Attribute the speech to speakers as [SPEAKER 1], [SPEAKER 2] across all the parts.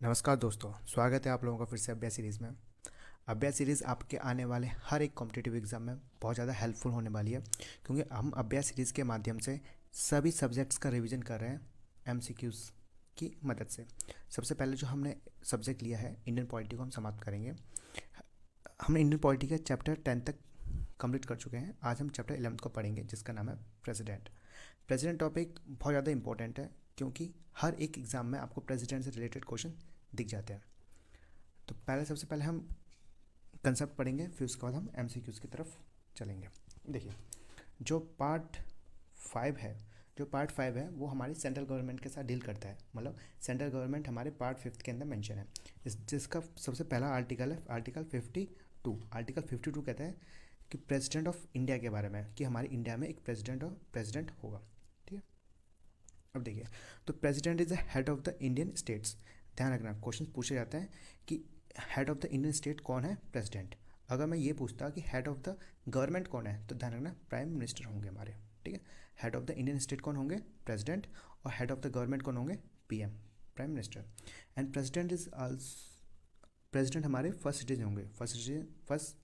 [SPEAKER 1] नमस्कार दोस्तों, स्वागत है आप लोगों का फिर से अभ्यास सीरीज़ में। अभ्यास सीरीज़ आपके आने वाले हर एक कॉम्पिटिटिव एग्जाम में बहुत ज़्यादा हेल्पफुल होने वाली है, क्योंकि हम अभ्यास सीरीज़ के माध्यम से सभी सब्जेक्ट्स का रिवीजन कर रहे हैं एमसीक्यूज़ की मदद से। सबसे पहले जो हमने सब्जेक्ट लिया है इंडियन पॉलिटी को हम समाप्त करेंगे। हमने इंडियन पॉलिटी का चैप्टर 10 तक कंप्लीट कर चुके हैं। आज हम चैप्टर 11 को पढ़ेंगे, जिसका नाम है प्रेसिडेंट। प्रेसिडेंट टॉपिक बहुत ज़्यादा इंपॉर्टेंट है, क्योंकि हर एक एग्ज़ाम में आपको प्रेसिडेंट से रिलेटेड क्वेश्चन दिख जाते हैं। तो सबसे पहले हम कंसेप्ट पढ़ेंगे, फिर उसके बाद हम एमसीक्यूज़ की तरफ चलेंगे। देखिए, जो पार्ट 5 है वो हमारी सेंट्रल गवर्नमेंट के साथ डील करता है। मतलब सेंट्रल गवर्नमेंट हमारे पार्ट 5 के अंदर मेंशन है। जिसका सबसे पहला आर्टिकल है आर्टिकल 52। आर्टिकल 52 कहता है कि प्रेसिडेंट ऑफ इंडिया के बारे में, कि हमारे इंडिया में एक प्रेसिडेंट होगा। ठीक है, अब देखिए, तो president is the head of the Indian states. ध्यान रखना, क्वेश्चन पूछे जाते हैं कि head of the Indian state कौन है? प्रेसिडेंट। अगर मैं ये पूछता कि हेड ऑफ द गवर्नमेंट कौन है, तो ध्यान रखना प्राइम मिनिस्टर होंगे हमारे। ठीक है, head of the Indian state कौन होंगे? प्रेसिडेंट। और हेड ऑफ द गवर्नमेंट कौन होंगे? PM, prime minister. And president हमारे फर्स्ट सिटीजन होंगे, फर्स्ट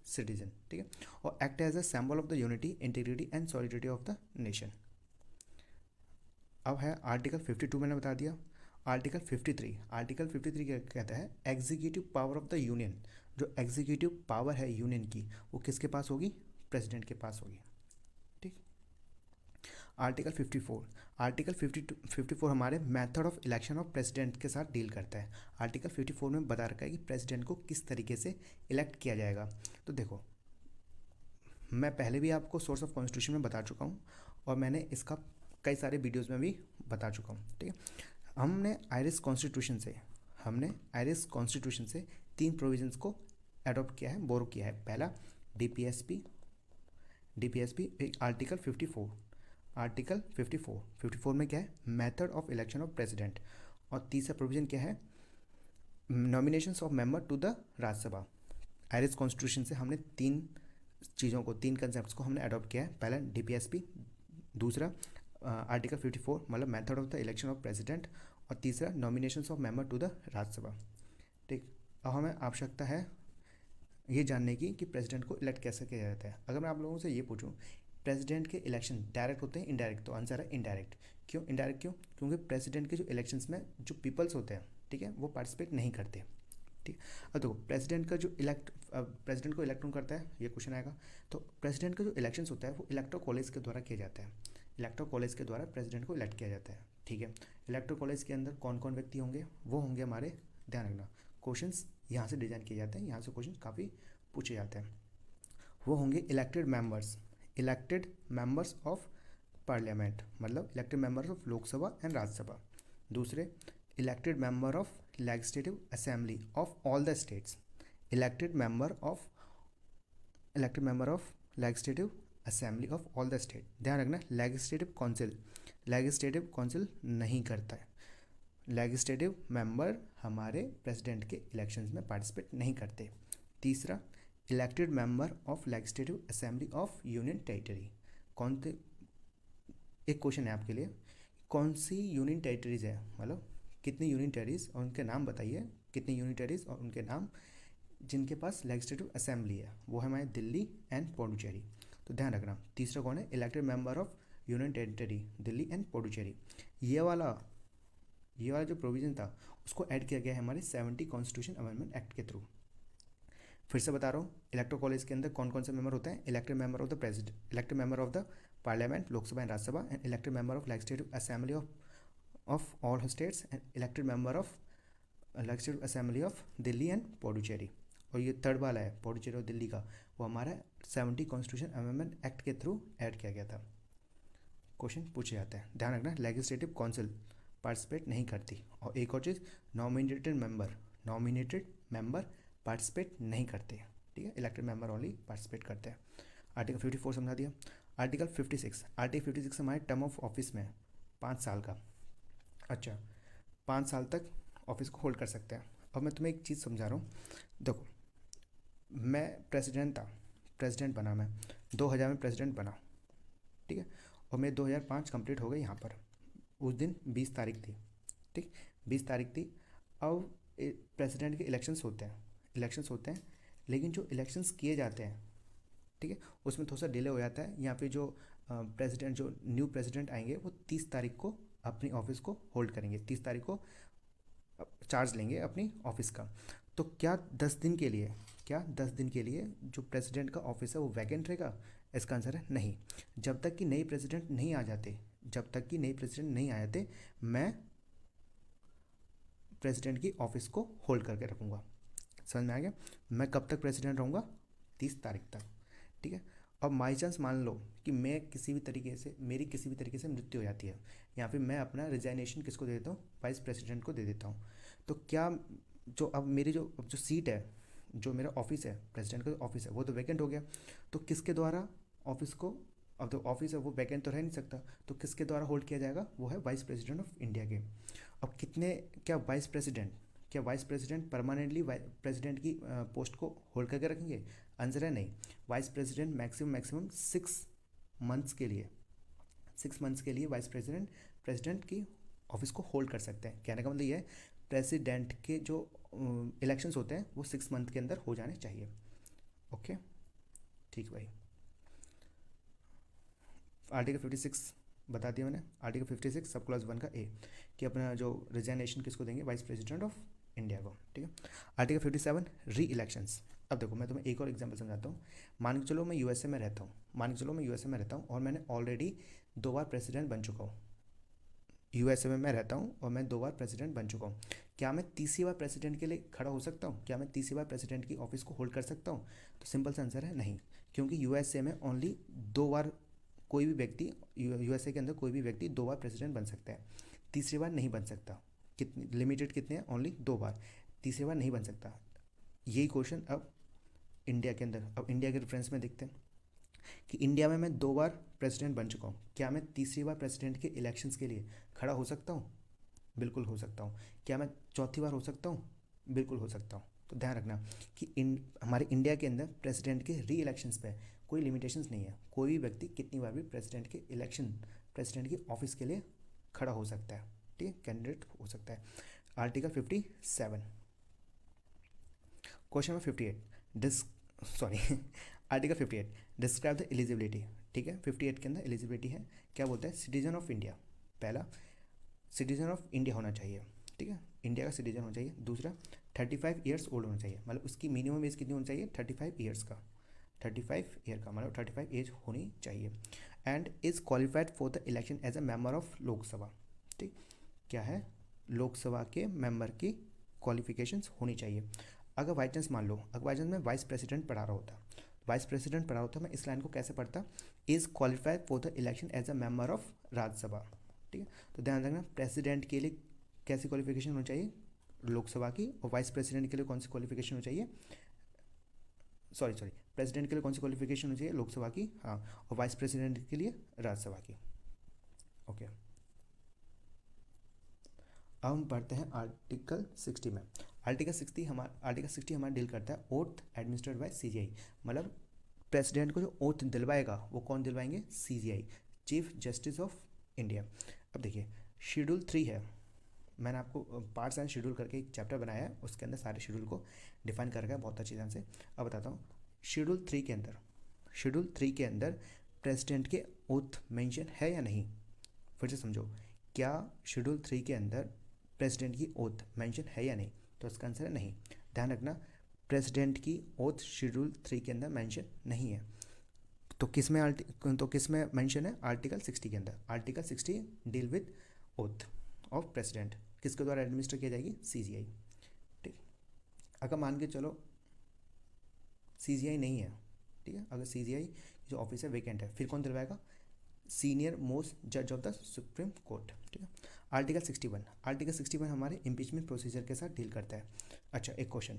[SPEAKER 1] सिटीजन। ठीक है, और act as a symbol of the unity, integrity and solidity of the nation. अब है आर्टिकल 52, मैंने बता दिया। आर्टिकल 53 क्या कहता है? Executive power of the union. जो एग्जीक्यूटिव पावर है यूनियन की, वो किसके पास होगी? प्रेसिडेंट के पास होगी। ठीक। आर्टिकल 54, आर्टिकल 54 हमारे method of election of president के साथ डील करता है। आर्टिकल 54 में बता रखा है कि प्रेसिडेंट को किस तरीके से इलेक्ट किया जाएगा। तो देखो, मैं पहले भी आपको सोर्स ऑफ कॉन्स्टिट्यूशन में बता चुका हूँ, और मैंने इसका कई सारे वीडियोस में भी बता चुका हूँ। ठीक है, हमने आयरिश कॉन्स्टिट्यूशन से 3 प्रोविजंस को अडॉप्ट किया है, बोरो किया है। पहला डीपीएसपी एक आर्टिकल 54। आर्टिकल 54 में क्या है? Method of election of president. और तीसरा प्रोविजन क्या है? Nominations of member to the Rajya Sabha. Irish constitution से हमने तीन कंसेप्ट को हमने अडॉप्ट किया है। पहला डीपीएसपी, दूसरा आर्टिकल 54 मतलब method of the election of president, और तीसरा nominations of member to the Rajya Sabha. ठीक, अब हमें आवश्यकता है ये जानने की कि प्रेसिडेंट को इलेक्ट कैसे किया जाता है। अगर मैं आप लोगों से ये पूछूं, प्रेसिडेंट के इलेक्शन डायरेक्ट होते हैं इनडायरेक्ट? तो आंसर है इनडायरेक्ट। क्यों इनडायरेक्ट? क्योंकि प्रेसिडेंट के जो इलेक्शंस में जो पीपल्स होते हैं, ठीक है, वो पार्टिसिपेट नहीं करते। ठीक, अब देखो, प्रेसिडेंट को इलेक्ट कौन करता है, ये क्वेश्चन आएगा। तो प्रेसिडेंट का जो इलेक्शंस होता है वो इलेक्टोरल कॉलेज के द्वारा किया जाता है। इलेक्टोरल कॉलेज के द्वारा प्रेसिडेंट को इलेक्ट किया जाता है। ठीक है, इलेक्टोरल कॉलेज के अंदर कौन कौन व्यक्ति होंगे? वो होंगे हमारे, ध्यान रखना, क्वेश्चंस यहाँ से डिजाइन किए जाते हैं, यहाँ से क्वेश्चन काफ़ी पूछे जाते हैं। वो होंगे इलेक्टेड मेंबर्स ऑफ पार्लियामेंट, मतलब elected members of Lok Sabha and Rajya Sabha. दूसरे, elected member of legislative assembly of all the states. Elected member of legislative assembly of all the state. ध्यान रखना, लेजिस्लेटिव काउंसिल नहीं करता है। लेजिस्लेटिव मेंबर हमारे प्रेसिडेंट के elections में पार्टिसिपेट नहीं करते। तीसरा, elected member of legislative assembly of union territory. कौन से, एक क्वेश्चन है आपके लिए, कौन सी यूनियन टेरिटरीज है, मतलब कितनी यूनियन टेरिटरीज और उनके नाम बताइए। कितनी यूनियन टेरिटरीज और उनके नाम जिनके पास लेजिस्लेटिव असेंबली है, वो है हमारे दिल्ली एंड पुडुचेरी। तो ध्यान रखना, तीसरा कौन है? Elected member of union territory, Delhi and Puducherry. ये वाला जो प्रोविज़न था उसको ऐड किया गया है हमारे 70 कॉन्स्टिट्यूशन अमेंडमेंट एक्ट के थ्रू। फिर से बता रहा हूँ, इलेक्टोरल कॉलेज के अंदर कौन कौन से मेंबर होते हैं? Elected member of the president, elected member of the parliament, Lok Sabha and Rajya Sabha, and elected member of legislative assembly of all states, and elected member of legislative assembly of Delhi and Puducherry. और ये third वाला है पुडुचेरी और दिल्ली का, वो हमारा 70 कॉन्स्टिट्यूशन अमेंडमेंट एक्ट के through add किया गया था। क्वेश्चन पूछे जाते हैं, ध्यान रखना, लेजिस्लेटिव काउंसिल पार्टिसिपेट नहीं करती। और एक और चीज़, नॉमिनेटेड मेंबर पार्टिसिपेट नहीं करते। ठीक है, इलेक्टेड मेंबर ओनली पार्टिसिपेट करते हैं। आर्टिकल 54 समझा दिया। आर्टिकल 56 हमारे टर्म ऑफ ऑफिस में 5 साल का। अच्छा, 5 साल तक ऑफिस को होल्ड कर सकते हैं। अब मैं तुम्हें एक चीज़ समझा रहा हूँ। देखो, मैं प्रेसिडेंट बना, मैं 2000 में प्रेसिडेंट बना। ठीक है, और मैं 2005 कंप्लीट हो गई यहाँ पर। उस दिन 20 तारीख थी। ठीक, 20 तारीख थी। अब प्रेसिडेंट के इलेक्शंस होते हैं, लेकिन जो इलेक्शंस किए जाते हैं, ठीक है, उसमें थोड़ा सा डिले हो जाता है। यहाँ पे जो प्रेसिडेंट, जो न्यू प्रेसिडेंट आएंगे वो 30 तारीख को अपनी ऑफिस को होल्ड करेंगे, 30 तारीख को चार्ज लेंगे अपनी ऑफिस का। तो क्या 10 दिन के लिए जो प्रेसिडेंट का ऑफिस है वो वैकेंट रहेगा? इसका आंसर है नहीं। जब तक कि नई प्रेसिडेंट नहीं आ जाते, मैं प्रेसिडेंट की ऑफिस को होल्ड करके रखूँगा। समझ में आ गया? मैं कब तक प्रेसिडेंट रहूँगा? 30 तारीख तक, ठीक है। अब बाई चांस मान लो कि मेरी किसी भी तरीके से मृत्यु हो जाती है, यहाँ पे मैं अपना रिजाइनेशन किसको दे देता हूँ? वाइस प्रेसिडेंट को दे देता हूँ। तो क्या जो अब मेरी जो सीट है, जो मेरा ऑफिस है, प्रेसिडेंट का ऑफिस है, वो तो वैकेंट हो गया। तो किसके द्वारा ऑफिस को, अब तो ऑफिस है वो वैकेंट तो रह नहीं सकता, तो किसके द्वारा होल्ड किया जाएगा? वो है वाइस प्रेसिडेंट ऑफ इंडिया के। अब क्या वाइस प्रेसिडेंट परमानेंटली प्रेसिडेंट की पोस्ट को होल्ड करके रखेंगे? आंसर है नहीं। वाइस प्रेसिडेंट मैक्सिमम 6 मंथ्स के लिए वाइस प्रेसिडेंट की ऑफिस को होल्ड कर सकते हैं। कहने का मतलब ये है, प्रेसिडेंट के जो इलेक्शंस होते हैं वो 6 मंथ के अंदर हो जाने चाहिए। ओके, ठीक भाई। आर्टिकल 56 बता दिया मैंने। आर्टिकल 56 सब क्लॉज 1 का ए, कि अपना जो रिजाइनेशन किसको देंगे? वाइस प्रेसिडेंट ऑफ इंडिया को, ठीक है। आर्टिकल 57 री इलेक्शंस। अब देखो मैं तुम्हें एक और एग्जांपल समझाता हूँ। मान के चलो मैं यूएसए में रहता हूँ और मैंने ऑलरेडी 2 बार प्रेसिडेंट बन चुका हूँ। यूएसए में मैं रहता हूँ और मैं 2 बार प्रेसिडेंट बन चुका हूँ। क्या मैं तीसरी बार प्रेसिडेंट के लिए खड़ा हो सकता हूँ? क्या मैं तीसरी बार प्रेसिडेंट की ऑफिस को होल्ड कर सकता हूँ? तो सिंपल सा आंसर है नहीं, क्योंकि यूएसए में ओनली 2 बार कोई भी व्यक्ति, यूएसए के अंदर कोई भी व्यक्ति 2 बार प्रेसिडेंट बन सकता है, तीसरी बार नहीं बन सकता। कितनी लिमिटेड, कितने हैं? ओनली 2 बार, तीसरी बार नहीं बन सकता। यही क्वेश्चन अब इंडिया के अंदर, अब इंडिया के रेफरेंस में देखते हैं कि इंडिया में मैं 2 बार प्रेसिडेंट बन चुका हूँ। क्या मैं तीसरी बार प्रेसिडेंट के इलेक्शंस के लिए खड़ा हो सकता हूँ? बिल्कुल हो सकता हूँ। क्या मैं चौथी बार हो सकता हूँ? बिल्कुल हो सकता हूँ। तो ध्यान रखना कि हमारे इंडिया के अंदर प्रेसिडेंट के री इलेक्शंस पे कोई लिमिटेशंस नहीं है। कोई भी व्यक्ति कितनी बार भी प्रेसिडेंट की ऑफिस के लिए खड़ा हो सकता है, ठीक है, कैंडिडेट हो सकता है। Article 57, question number 58 article 58 describe the eligibility, ठीक है। 58 के अंदर एलिजिबिलिटी है, क्या बोलता है? Citizen of India. पहला, सिटीजन ऑफ इंडिया होना चाहिए, ठीक है, इंडिया का सिटीजन होना चाहिए। दूसरा, 35 ईयर्स ओल्ड होना चाहिए, मतलब उसकी मिनिमम एज कितनी होनी चाहिए? 35 ईयर्स का, 35 ईयर का मतलब 35 एज होनी चाहिए। And is qualified for the election as a member of Lok Sabha, ठीक, क्या है? लोकसभा के मेंबर की क्वालिफिकेशंस होनी चाहिए। अगर बाई चांस मान लो, अगर बाई चांस मैं वाइस प्रेसिडेंट पढ़ा रहा होता, मैं इस लाइन को कैसे पढ़ता? Is qualified for the election as a member of Rajya Sabha, ठीक है। तो ध्यान रखना, प्रेसिडेंट के लिए कैसी क्वालिफिकेशन होनी चाहिए? लोकसभा की। और वाइस प्रेसिडेंट के लिए कौन सी क्वालिफिकेशन होनी चाहिए? सॉरी, प्रेसिडेंट के लिए कौन सी क्वालिफिकेशन होनी चाहिए? लोकसभा की, हाँ। और वाइस प्रेसिडेंट के लिए राज्यसभा की। ओके, अब हम पढ़ते हैं आर्टिकल 60 में। आर्टिकल 60 हमारा डील करता है ओथ एडमिनिस्ट्रेड बाय सीजीआई, मतलब प्रेसिडेंट को जो ओथ दिलवाएगा वो कौन दिलवाएंगे? CJI, chief justice of India. अब देखिए, शेड्यूल 3 है, मैंने आपको पार्ट्स एंड शेड्यूल करके एक चैप्टर बनाया है, उसके अंदर सारे शेड्यूल को डिफाइन कर रखा है बहुत अच्छी तरह से। अब बताता हूँ, शेड्यूल 3 के अंदर प्रेसिडेंट के ओथ मेंशन है या नहीं? फिर से समझो, क्या शेड्यूल 3 के अंदर प्रेसिडेंट की ओथ मेंशन है या नहीं? तो इसका आंसर है नहीं। ध्यान रखना, प्रेसिडेंट की ओथ शेड्यूल 3 के अंदर मेंशन नहीं है। तो किस में मेंशन है? आर्टिकल 60 के अंदर। Article 60 deal with oath of president, किसके द्वारा एडमिनिस्टर किया जाएगी? सीजीआई, ठीक। अगर मान के चलो सीजीआई नहीं है, ठीक है, अगर सीजीआई जो ऑफिस है वेकेंट है, फिर कौन दिलवाएगा? सीनियर मोस्ट जज ऑफ द सुप्रीम कोर्ट, ठीक है। आर्टिकल 61 हमारे इम्पीचमेंट प्रोसीजर के साथ डील करता है। अच्छा, एक क्वेश्चन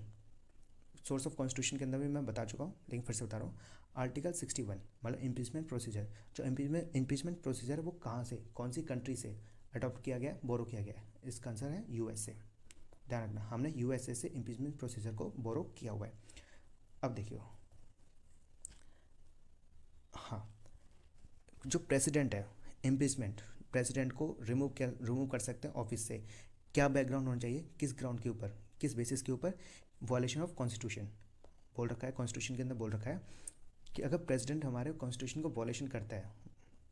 [SPEAKER 1] सोर्स ऑफ कॉन्स्टिट्यूशन के अंदर भी मैं बता चुका हूँ, लेकिन फिर से बता रहा हूँ। आर्टिकल 61 मतलब इम्पीचमेंट प्रोसीजर, जो इम्पीचमेंट प्रोसीजर है वो कहाँ से, कौन सी कंट्री से अडॉप्ट किया गया, बोरो किया गया है? इसका आंसर है यूएसए। ध्यान रखना, हमने यूएसए से इम्पीचमेंट प्रोसीजर को बोरो किया हुआ है। अब देखियो, हाँ, जो प्रेसिडेंट है, इम्पीचमेंट प्रेसिडेंट को रिमूव कर सकते हैं ऑफिस से। क्या बैकग्राउंड होना चाहिए? किस ग्राउंड के ऊपर? किस बेसिस के ऊपर? वॉयलेशन ऑफ कॉन्स्टिट्यूशन बोल रखा है, कॉन्स्टिट्यूशन के अंदर बोल रखा है कि अगर प्रेसिडेंट हमारे कॉन्स्टिट्यूशन को वॉयलेशन करता है,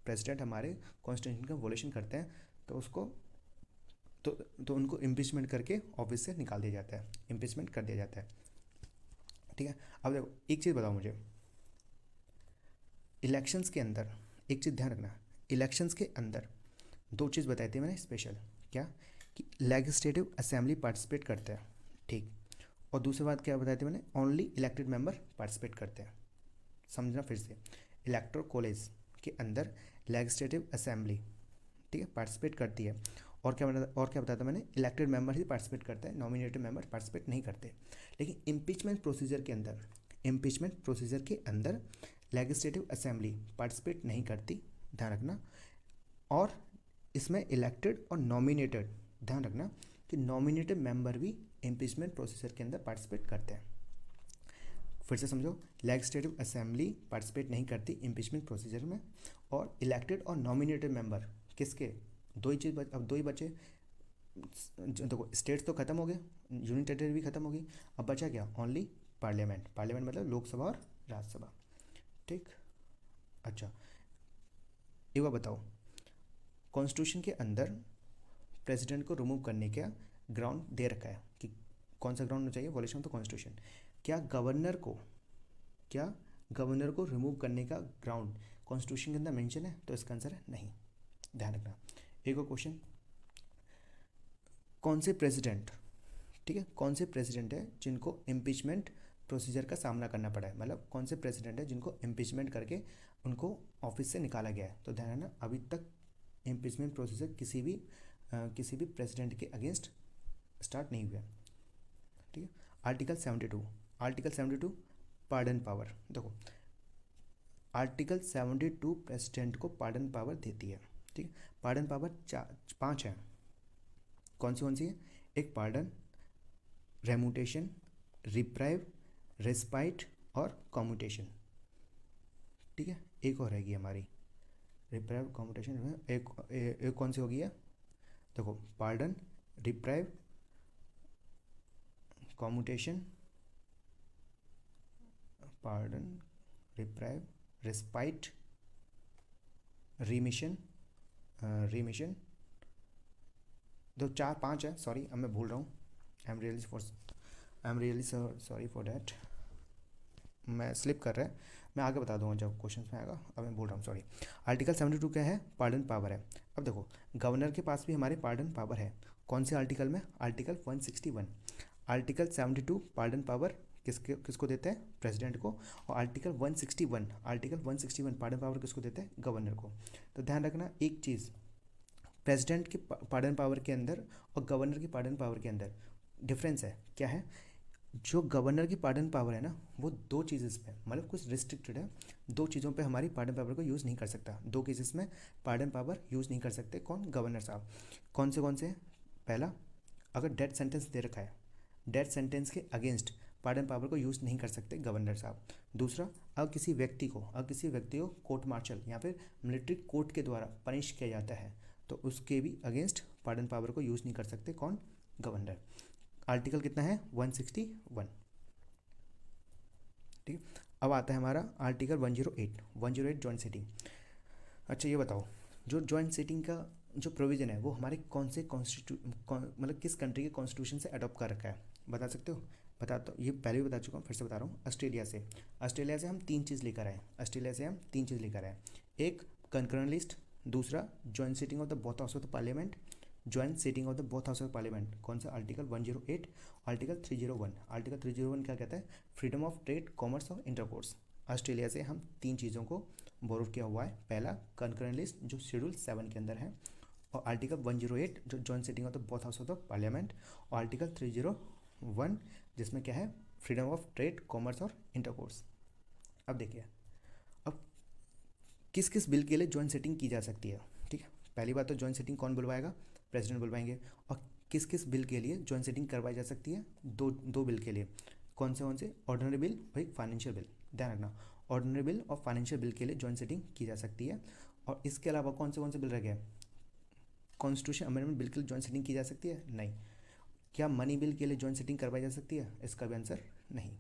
[SPEAKER 1] प्रेसिडेंट हमारे कॉन्स्टिट्यूशन का वॉयलेशन करते हैं तो उसको तो उनको इम्पीचमेंट करके ऑफिस से निकाल दिया जाता है, इम्पीचमेंट कर दिया जाता है। ठीक है, अब देखो एक चीज़ बताओ मुझे, इलेक्शंस के अंदर एक चीज़ ध्यान रखना, इलेक्शंस के अंदर दो चीज़ बताई थी मैंने स्पेशल, क्या कि लेजिस्लेटिव असेंबली पार्टिसिपेट करता है, ठीक, और दूसरी बात क्या बताई थी मैंने, ओनली इलेक्टेड मेंबर पार्टिसिपेट करते हैं। समझना फिर से, इलेक्टोरल कॉलेज के अंदर लेजिस्लेटिव असेंबली, ठीक है, पार्टिसिपेट करती है, और क्या बताया था मैंने, इलेक्टेड मेंबर ही पार्टिसिपेट करता है, नॉमिनेटेड मेंबर पार्टिसिपेट नहीं करते। लेकिन इम्पीचमेंट प्रोसीजर के अंदर, इम्पीचमेंट प्रोसीजर के अंदर लेजिस्लेटिव असेंबली पार्टिसिपेट नहीं करती, ध्यान रखना। और इसमें इलेक्टेड और नॉमिनेटेड, ध्यान रखना कि नॉमिनेटेड मेंबर भी इम्पीचमेंट प्रोसीजर के अंदर पार्टिसिपेट करते हैं। फिर से समझो, लेजिस्लेटिव असेंबली पार्टिसिपेट नहीं करती इम्पीचमेंट प्रोसीजर में, और इलेक्टेड और नॉमिनेटेड मेंबर किसके, दो ही चीज़ अब दो ही बचे। देखो स्टेट्स तो खत्म हो गए, यूनियन टेरिटरी भी खत्म हो गई, अब बचा क्या, ओनली पार्लियामेंट, पार्लियामेंट मतलब लोकसभा और राज्यसभा, ठीक। अच्छा एक बार बताओ, कॉन्स्टिट्यूशन के अंदर प्रेसिडेंट को रिमूव करने का ग्राउंड दे रखा है कि कौन सा ग्राउंड होना चाहिए, वॉयलेशन ऑफ द कॉन्स्टिट्यूशन। क्या गवर्नर को रिमूव करने का ग्राउंड कॉन्स्टिट्यूशन के अंदर मेंशन है? तो इसका आंसर है नहीं, ध्यान रखना। एक और क्वेश्चन, कौन से प्रेसिडेंट, ठीक है, कौन से प्रेसिडेंट है जिनको इम्पीचमेंट प्रोसीजर का सामना करना पड़ा है, मतलब कौन से प्रेसिडेंट है जिनको इम्पीचमेंट करके उनको ऑफिस से निकाला गया है? तो ध्यान रखना, अभी तक इम्पीचमेंट प्रोसीजर किसी भी प्रेसिडेंट के अगेंस्ट स्टार्ट नहीं हुआ, ठीक है। आर्टिकल 72 पार्डन पावर, देखो आर्टिकल 72 प्रेसिडेंट को पार्डन पावर देती है, ठीक है। पार्डन पावर 5 है, कौन सी है? एक पार्डन, रेम्यूटेशन, रिप्राइव, रेस्पाइट और कम्यूटेशन, ठीक है। एक और रहेगी हमारी, रिप्राइव, कम्यूटेशन, एक कौन सी होगी है? देखो pardon, reprieve, commutation, pardon, reprieve, respite, remission, दो 4-5 है, सॉरी अब मैं भूल रहा हूँ, I am really sorry for that, मैं स्लिप कर रहा है, मैं आगे बता दूंगा जब क्वेश्चन में आएगा, अब मैं बोल रहा हूँ सॉरी। आर्टिकल 72 क्या है? पार्डन पावर है। अब देखो गवर्नर के पास भी हमारे पार्डन पावर है, कौन से आर्टिकल में? आर्टिकल 161। आर्टिकल 72 पार्डन पावर किसको देते हैं? प्रेसिडेंट को। और आर्टिकल 161 पार्डन पावर किसको देते हैं? गवर्नर को। तो ध्यान रखना एक चीज़, प्रेसिडेंट के पार्डन पावर के अंदर और गवर्नर की पार्डन पावर के अंदर डिफरेंस है, क्या है? जो गवर्नर की पार्डन पावर है ना, वो दो चीज़ेस पे, मतलब कुछ रिस्ट्रिक्टेड है, दो चीज़ों पे हमारी पार्डन पावर को यूज़ नहीं कर सकता, दो केसेस में पार्डन पावर यूज़ नहीं कर सकते। कौन? गवर्नर साहब। कौन से? पहला, अगर डेथ सेंटेंस दे रखा है, डेथ सेंटेंस के अगेंस्ट पार्डन पावर को यूज़ नहीं कर सकते गवर्नर साहब। दूसरा, अगर किसी व्यक्ति को कोर्ट मार्शल या फिर मिलिट्री कोर्ट के द्वारा पनिश किया जाता है तो उसके भी अगेंस्ट पार्डन पावर को यूज़ नहीं कर सकते, कौन? गवर्नर। आर्टिकल कितना है? 161, ठीक है। अब आता है हमारा आर्टिकल 108 जॉइंट सिटिंग। अच्छा ये बताओ, जो जॉइंट सिटिंग का जो प्रोविज़न है वो हमारे कौन से मतलब किस कंट्री के कॉन्स्टिट्यूशन से अडॉप्ट कर रखा है, बता सकते हो? बता, तो ये पहले भी बता चुका हूँ, फिर से बता रहा हूँ। ऑस्ट्रेलिया से हम तीन चीज़ लेकर आए, एक कंकरेंट लिस्ट, दूसरा joint sitting of the both house of the parliament, joint sitting of the both house of parliament, कौन सा? Article 108, article 301। आर्टिकल 301 क्या कहता है? फ्रीडम ऑफ ट्रेड, कॉमर्स और इंटरकोर्स। ऑस्ट्रेलिया से हम तीन चीज़ों को बोरो किया हुआ है, पहला कंकरेंट लिस्ट जो शेड्यूल 7 के अंदर है, और आर्टिकल 108 जो joint sitting of the both house of the parliament, और आर्टिकल 301 जिसमें क्या है? फ्रीडम ऑफ ट्रेड, कॉमर्स और इंटरकोर्स। अब देखिए, अब किस किस बिल के लिए जॉइंट सिटिंग की जा सकती है, ठीक है। पहली बात तो जॉइंट सिटिंग कौन बुलवाएगा? प्रेसिडेंट बुलवाएंगे। और किस किस बिल के लिए जॉइंट सिटिंग करवाई जा सकती है? दो बिल के लिए, कौन से? ऑर्डिनरी बिल और एक फाइनेंशियल बिल, ध्यान रखना। ऑर्डिनरी बिल और फाइनेंशियल बिल के लिए जॉइंट सिटिंग की जा सकती है। और इसके अलावा कौन से बिल रह गए? कॉन्स्टिट्यूशन अमेंडमेंट बिल के लिए जॉइंट सिटिंग की जा सकती है? नहीं। क्या मनी बिल के लिए जॉइंट सिटिंग करवाई जा सकती है? इसका भी आंसर नहीं।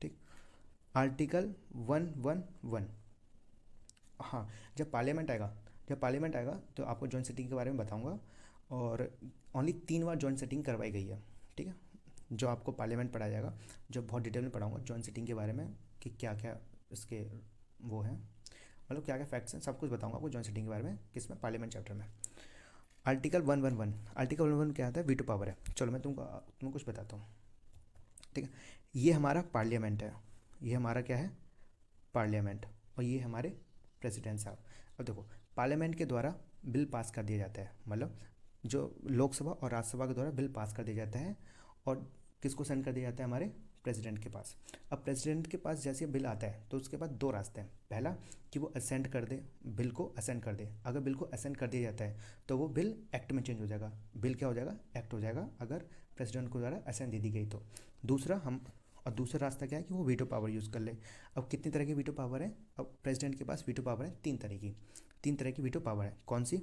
[SPEAKER 1] ठीक। आर्टिकल 111, हाँ जब पार्लियामेंट आएगा तो आपको जॉइंट सिटिंग के बारे में बताऊंगा। और ओनली 3 बार जॉइंट सिटिंग करवाई गई है, ठीक है, जो आपको पार्लियामेंट पढ़ाया जाएगा, जो बहुत डिटेल में पढ़ाऊंगा जॉइंट सिटिंग के बारे में कि क्या क्या इसके वो हैं, मतलब क्या क्या फैक्ट्स हैं, सब कुछ बताऊंगा आपको जॉइंट सिटिंग के बारे में किसमें, पार्लियामेंट चैप्टर में। आर्टिकल 111, आर्टिकल 111 क्या आता है? वीटो पावर है। चलो मैं तुमको कुछ बताता हूँ, ठीक है। ये हमारा पार्लियामेंट है, ये हमारा क्या है? पार्लियामेंट। और ये हमारे प्रेसिडेंट साहब। अब देखो, पार्लियामेंट के द्वारा बिल पास कर दिया जाता है, मतलब जो लोकसभा और राज्यसभा के द्वारा बिल पास कर दिया जाता है, और किसको सेंड कर दिया जाता है? हमारे प्रेसिडेंट के पास। अब प्रेसिडेंट के पास जैसे बिल आता है तो उसके बाद 2 रास्ते हैं। पहला कि वो असेंट कर दे, बिल को असेंट कर दे। अगर बिल को असेंट कर दिया जाता है तो वो बिल एक्ट में चेंज हो जाएगा, बिल क्या हो जाएगा? एक्ट हो जाएगा, अगर प्रेसिडेंट को द्वारा असेंट दे दी गई तो। दूसरा रास्ता क्या है कि वो वीटो पावर यूज़ कर ले। अब कितनी तरह की वीटो पावर है? अब प्रेसिडेंट के पास वीटो पावर है 3 तरह की वीटो पावर है। कौन सी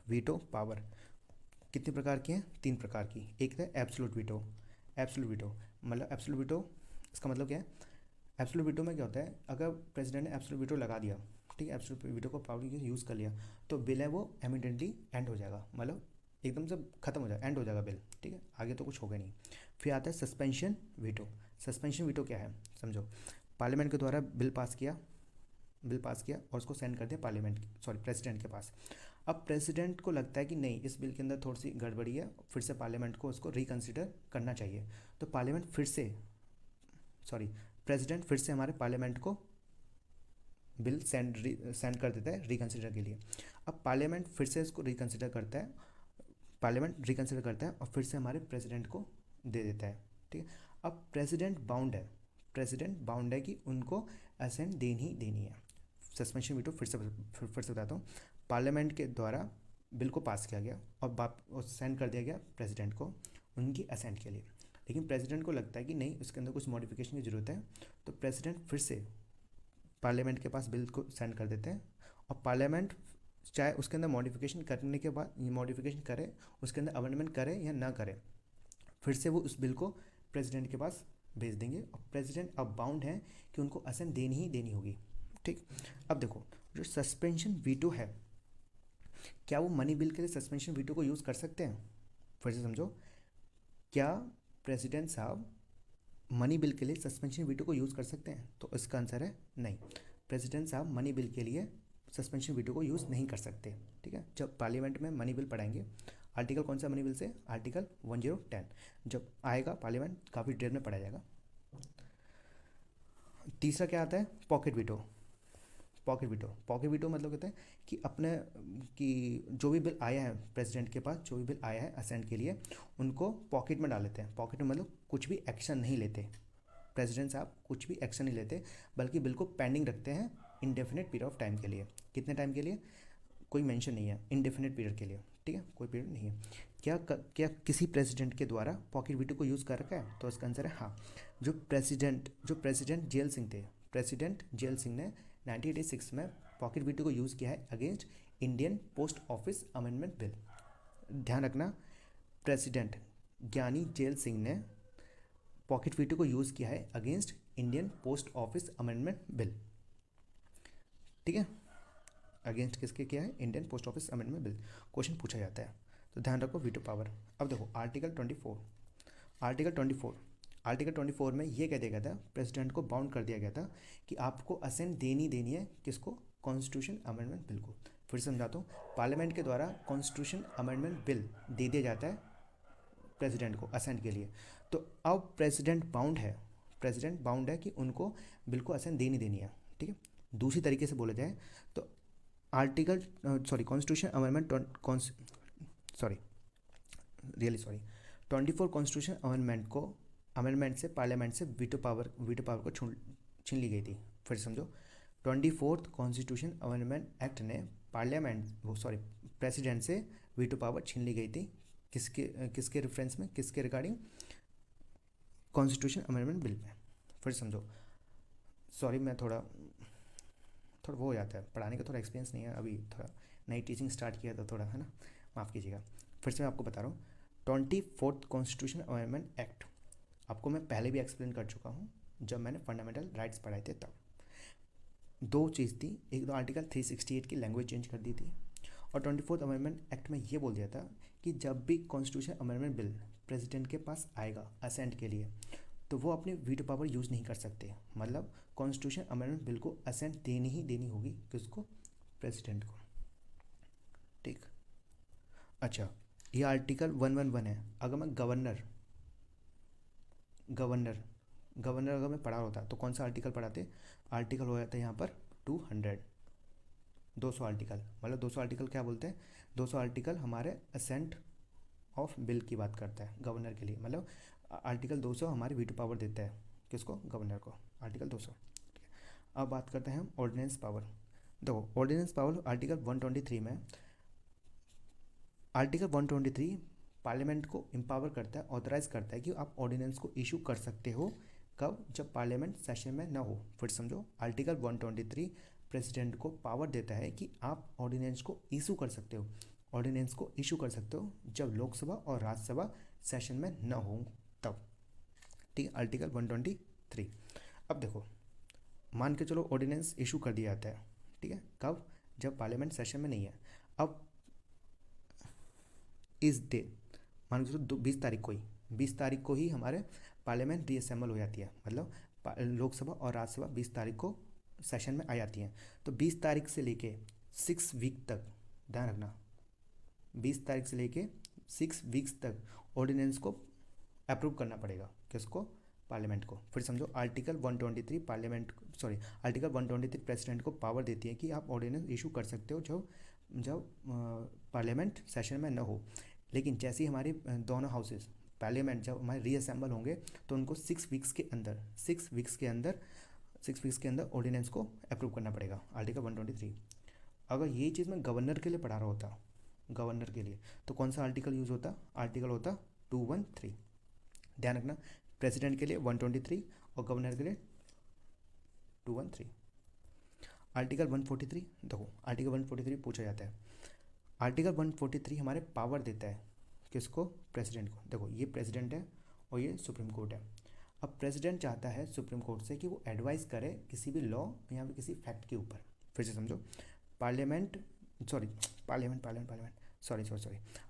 [SPEAKER 1] वीटो पावर? कितने प्रकार की हैं? 3 प्रकार की। एक है एब्सोल्यूट वीटो। मतलब एब्सोल्यूट वीटो, इसका मतलब क्या है? एब्सोल्यूट वीटो में क्या होता है, अगर प्रेसिडेंट ने एब्सोल्यूट वीटो लगा दिया, ठीक है, एब्सोल्यूट वीटो को पावर यूज़ कर लिया, तो बिल है वो इमीडिएटली एंड हो जाएगा, मतलब एकदम से खत्म हो जाएगा, एंड हो जाएगा बिल, ठीक है, आगे तो कुछ होगा नहीं। फिर आता है सस्पेंशन वीटो। सस्पेंशन वीटो क्या है? समझो, पार्लियामेंट के द्वारा बिल पास किया और उसको सेंड कर दिया प्रेसिडेंट के पास। अब प्रेसिडेंट को लगता है कि नहीं, इस बिल के अंदर थोड़ी सी गड़बड़ी है, फिर से पार्लियामेंट को उसको रिकन्सिडर करना चाहिए। तो प्रेसिडेंट फिर से हमारे पार्लियामेंट को बिल सेंड कर देता है रिकन्सिडर के लिए। अब पार्लियामेंट फिर से इसको रिकन्सिडर करता है और फिर से हमारे प्रेसिडेंट को दे देता है, ठीक है। अब प्रेसिडेंट बाउंड है कि उनको असेंट देनी है। सस्पेंशन वीटो फिर से बताता हूँ। पार्लियामेंट के द्वारा बिल को पास किया गया और सेंड कर दिया गया प्रेसिडेंट को उनकी असेंट के लिए, लेकिन प्रेसिडेंट को लगता है कि नहीं, उसके अंदर कुछ मॉडिफिकेशन की ज़रूरत है, तो प्रेसिडेंट फिर से पार्लियामेंट के पास बिल को सेंड कर देते हैं। और पार्लियामेंट चाहे उसके अंदर मॉडिफिकेशन करने के बाद मॉडिफिकेशन करे, उसके अंदर अमेंडमेंट करे या ना करे, फिर से वो उस बिल को प्रेसिडेंट के पास भेज देंगे। और प्रेसिडेंट अब बाउंड है कि उनको असेंट देनी होगी, ठीक। अब देखो, जो सस्पेंशन वीटो है, क्या वो मनी बिल के लिए सस्पेंशन वीटो को यूज़ कर सकते हैं? फिर से समझो, क्या प्रेसिडेंट साहब मनी बिल के लिए सस्पेंशन वीटो को यूज़ कर सकते हैं? तो इसका आंसर है नहीं। प्रेसिडेंट साहब मनी बिल के लिए सस्पेंशन वीटो को यूज़ नहीं कर सकते, ठीक है। जब पार्लियामेंट में मनी बिल पढ़ाएंगे, आर्टिकल कौन सा मनी बिल से? आर्टिकल 1010 जब आएगा पार्लियामेंट, काफ़ी डिटेल में पढ़ाया जाएगा। तीसरा क्या आता है? पॉकेट वीटो मतलब कहते हैं कि जो भी बिल आया है प्रेसिडेंट के पास, जो भी बिल आया है असेंट के लिए, उनको पॉकेट में डाल लेते हैं। पॉकेट में मतलब कुछ भी एक्शन नहीं लेते, प्रेसिडेंट साहब कुछ भी एक्शन नहीं लेते, बल्कि बिल को पेंडिंग रखते हैं इंडेफिनिट पीरियड ऑफ टाइम के लिए। कितने टाइम के लिए? कोई मेंशन नहीं है, इंडेफिनिट पीरियड के लिए, ठीक है, कोई पीरियड नहीं है। क्या किसी प्रेसिडेंट के द्वारा पॉकेट वीटो को यूज़ कर रखा है? तो इसका आंसर है हाँ। जो प्रेसिडेंट जेल सिंह थे, प्रेसिडेंट जेल सिंह ने 1986 में पॉकेट वीटो को यूज़ किया है against Indian post office amendment bill. ध्यान रखना, प्रेसिडेंट ज्ञानी जेल सिंह ने पॉकेट वीटो को यूज़ किया है against Indian post office amendment bill, ठीक है। अगेंस्ट किसके किया है? Indian post office amendment bill. Question पूछा जाता है, तो ध्यान रखो वीटो पावर। अब देखो आर्टिकल 24 में ये कह दिया गया था, प्रेसिडेंट को बाउंड कर दिया गया था कि आपको असेंट देनी है किसको? कॉन्स्टिट्यूशन अमेंडमेंट बिल को। फिर समझाता हूँ, पार्लियामेंट के द्वारा कॉन्स्टिट्यूशन अमेंडमेंट बिल दे दिया जाता है प्रेसिडेंट को असेंट के लिए। तो अब प्रेसिडेंट बाउंड है कि उनको बिल को असेंट देनी है, ठीक है। दूसरी तरीके से बोला जाए तो कॉन्स्टिट्यूशन अमेंडमेंट 24 कॉन्स्टिट्यूशन अमेंडमेंट से पार्लियामेंट से वीटो पावर को छीन ली गई थी। फिर समझो, 24 कॉन्स्टिट्यूशन अमेंडमेंट एक्ट ने प्रेसिडेंट से वीटो पावर छीन ली गई थी। किसके रेफरेंस में, किसके रिगार्डिंग? कॉन्स्टिट्यूशन अमेंडमेंट बिल में। फिर समझो, मैं थोड़ा वो हो जाता है, पढ़ाने का थोड़ा एक्सपीरियंस नहीं है, अभी थोड़ा नई टीचिंग स्टार्ट किया था थोड़ा, है ना, माफ़ कीजिएगा। फिर से मैं आपको बता रहा हूँ, 24th कॉन्स्टिट्यूशन अमेंडमेंट एक्ट, आपको मैं पहले भी एक्सप्लेन कर चुका हूँ जब मैंने फंडामेंटल राइट्स पढ़ाए थे तब। दो चीज़ थी, एक तो आर्टिकल 368 की लैंग्वेज चेंज कर दी थी, और 24th अमेंडमेंट एक्ट में ये बोल दिया था कि जब भी कॉन्स्टिट्यूशन अमेंडमेंट बिल प्रेसिडेंट के पास आएगा असेंट के लिए, तो वो अपनी वीटो पावर यूज़ नहीं कर सकते। मतलब कॉन्स्टिट्यूशन अमेंडमेंट बिल को असेंट देनी ही देनी होगी किसको, प्रेसिडेंट को। ठीक, अच्छा, ये आर्टिकल 111 है। अगर मैं गवर्नर गवर्नर गवर्नर अगर मैं पढ़ा होता तो कौन सा आर्टिकल पढ़ाते, आर्टिकल हो जाता है यहाँ पर 200, 200 आर्टिकल। मतलब 200 आर्टिकल क्या बोलते हैं, 200 आर्टिकल हमारे असेंट ऑफ बिल की बात करता है गवर्नर के लिए। मतलब आर्टिकल 200 हमारी वीटो पावर देता है किसको, गवर्नर को, आर्टिकल 200। अब बात करते हैं हम ऑर्डिनेंस पावर। देखो ऑर्डिनेंस पावर आर्टिकल 123 में, आर्टिकल 123 पार्लियामेंट को एम्पावर करता है, ऑथराइज करता है कि आप ऑर्डिनेंस को इशू कर सकते हो। कब, जब पार्लियामेंट सेशन में ना हो। फिर समझो, आर्टिकल 123 प्रेसिडेंट को पावर देता है कि आप ऑर्डिनेंस को इशू कर सकते हो, ऑर्डिनेंस को इशू कर सकते हो जब लोकसभा और राज्यसभा सेशन में न हो तब। ठीक है, आर्टिकल 123। अब देखो, मान के चलो ऑर्डिनेंस इशू कर दिया जाता है, ठीक है, कब, जब पार्लियामेंट सेशन में नहीं है। अब इस डे, मान के चलो 20 तारीख को ही हमारे पार्लियामेंट रीअसेंबल हो जाती है। मतलब लोकसभा और राज्यसभा 20 तारीख को सेशन में आ जाती हैं। तो 20 तारीख से लेके 6 वीक तक, ध्यान रखना, 20 तारीख से लेके 6 वीक्स तक ऑर्डिनेंस को अप्रूव करना पड़ेगा किसको, पार्लियामेंट को। फिर समझो, आर्टिकल 123 आर्टिकल 123 प्रेसिडेंट को पावर देती है कि आप ऑर्डिनेंस इशू कर सकते हो जब पार्लियामेंट सेशन में न हो। लेकिन जैसे ही हमारी दोनों हाउसेस पार्लियामेंट जब हमारे रीअसेंबल होंगे तो उनको 6 वीक्स के अंदर ऑर्डिनेंस को अप्रूव करना पड़ेगा, आर्टिकल 123। अगर ये चीज़ मैं गवर्नर के लिए पढ़ा रहा होता, गवर्नर के लिए, तो कौन सा आर्टिकल यूज़ होता, आर्टिकल होता 213। ध्यान रखना, प्रेसिडेंट के लिए 123 और गवर्नर के लिए 213। आर्टिकल 143, देखो आर्टिकल 143 पूछा जाता है। आर्टिकल 143 हमारे पावर देता है किसको, प्रेसिडेंट को। देखो ये प्रेसिडेंट है और ये सुप्रीम कोर्ट है। अब प्रेसिडेंट चाहता है सुप्रीम कोर्ट से कि वो एडवाइस करे किसी भी लॉ या फिर किसी फैक्ट के ऊपर। फिर से समझो, पार्लियामेंट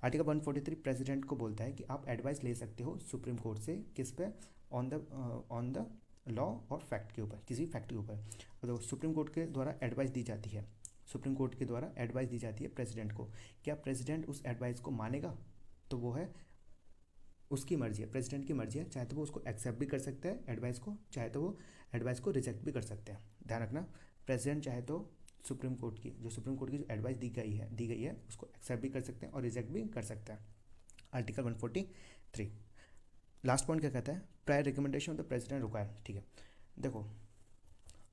[SPEAKER 1] आर्टिकल 143 प्रेसिडेंट को बोलता है कि आप एडवाइस ले सकते हो सुप्रीम कोर्ट से किस पे, ऑन द लॉ और फैक्ट के ऊपर, किसी फैक्ट के ऊपर। तो सुप्रीम कोर्ट के द्वारा एडवाइस दी जाती है, सुप्रीम कोर्ट के द्वारा एडवाइस दी जाती है प्रेसिडेंट को। क्या प्रेसिडेंट उस एडवाइस को मानेगा, तो वो है उसकी मर्जी है, प्रेसिडेंट की मर्जी है। चाहे तो वो उसको एक्सेप्ट भी कर सकता है एडवाइस को, चाहे तो वो एडवाइस को रिजेक्ट भी कर सकते हैं। ध्यान रखना, प्रेसिडेंट चाहे तो सुप्रीम कोर्ट की जो एडवाइस दी गई है उसको एक्सेप्ट भी कर सकते हैं और रिजेक्ट भी कर सकते हैं। आर्टिकल 143 लास्ट पॉइंट क्या कहता है, prior recommendation of the president require. ठीक है, देखो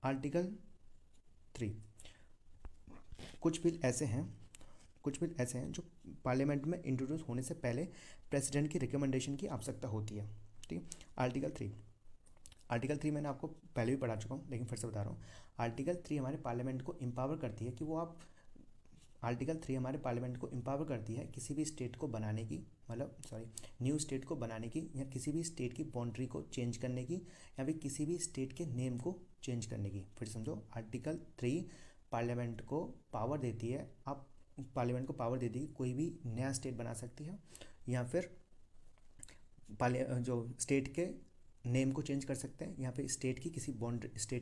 [SPEAKER 1] आर्टिकल 3, कुछ बिल ऐसे हैं जो पार्लियामेंट में इंट्रोड्यूस होने से पहले प्रेसिडेंट की रिकमेंडेशन की आवश्यकता होती है। ठीक, आर्टिकल 3 मैंने आपको पहले भी पढ़ा चुका हूँ लेकिन फिर से बता रहा हूँ। आर्टिकल 3 हमारे पार्लियामेंट को एम्पावर करती है कि वो आप आर्टिकल 3 हमारे पार्लियामेंट को एम्पावर करती है किसी भी स्टेट को बनाने की, न्यू स्टेट को बनाने की, या किसी भी स्टेट की बाउंड्री को चेंज करने की, या फिर किसी भी स्टेट के नेम को चेंज करने की। फिर समझो, आर्टिकल 3 पार्लियामेंट को पावर देती है, आप पार्लियामेंट को पावर देती है कोई भी नया स्टेट बना सकती है, या फिर जो स्टेट के नेम को चेंज कर सकते हैं, या फिर स्टेट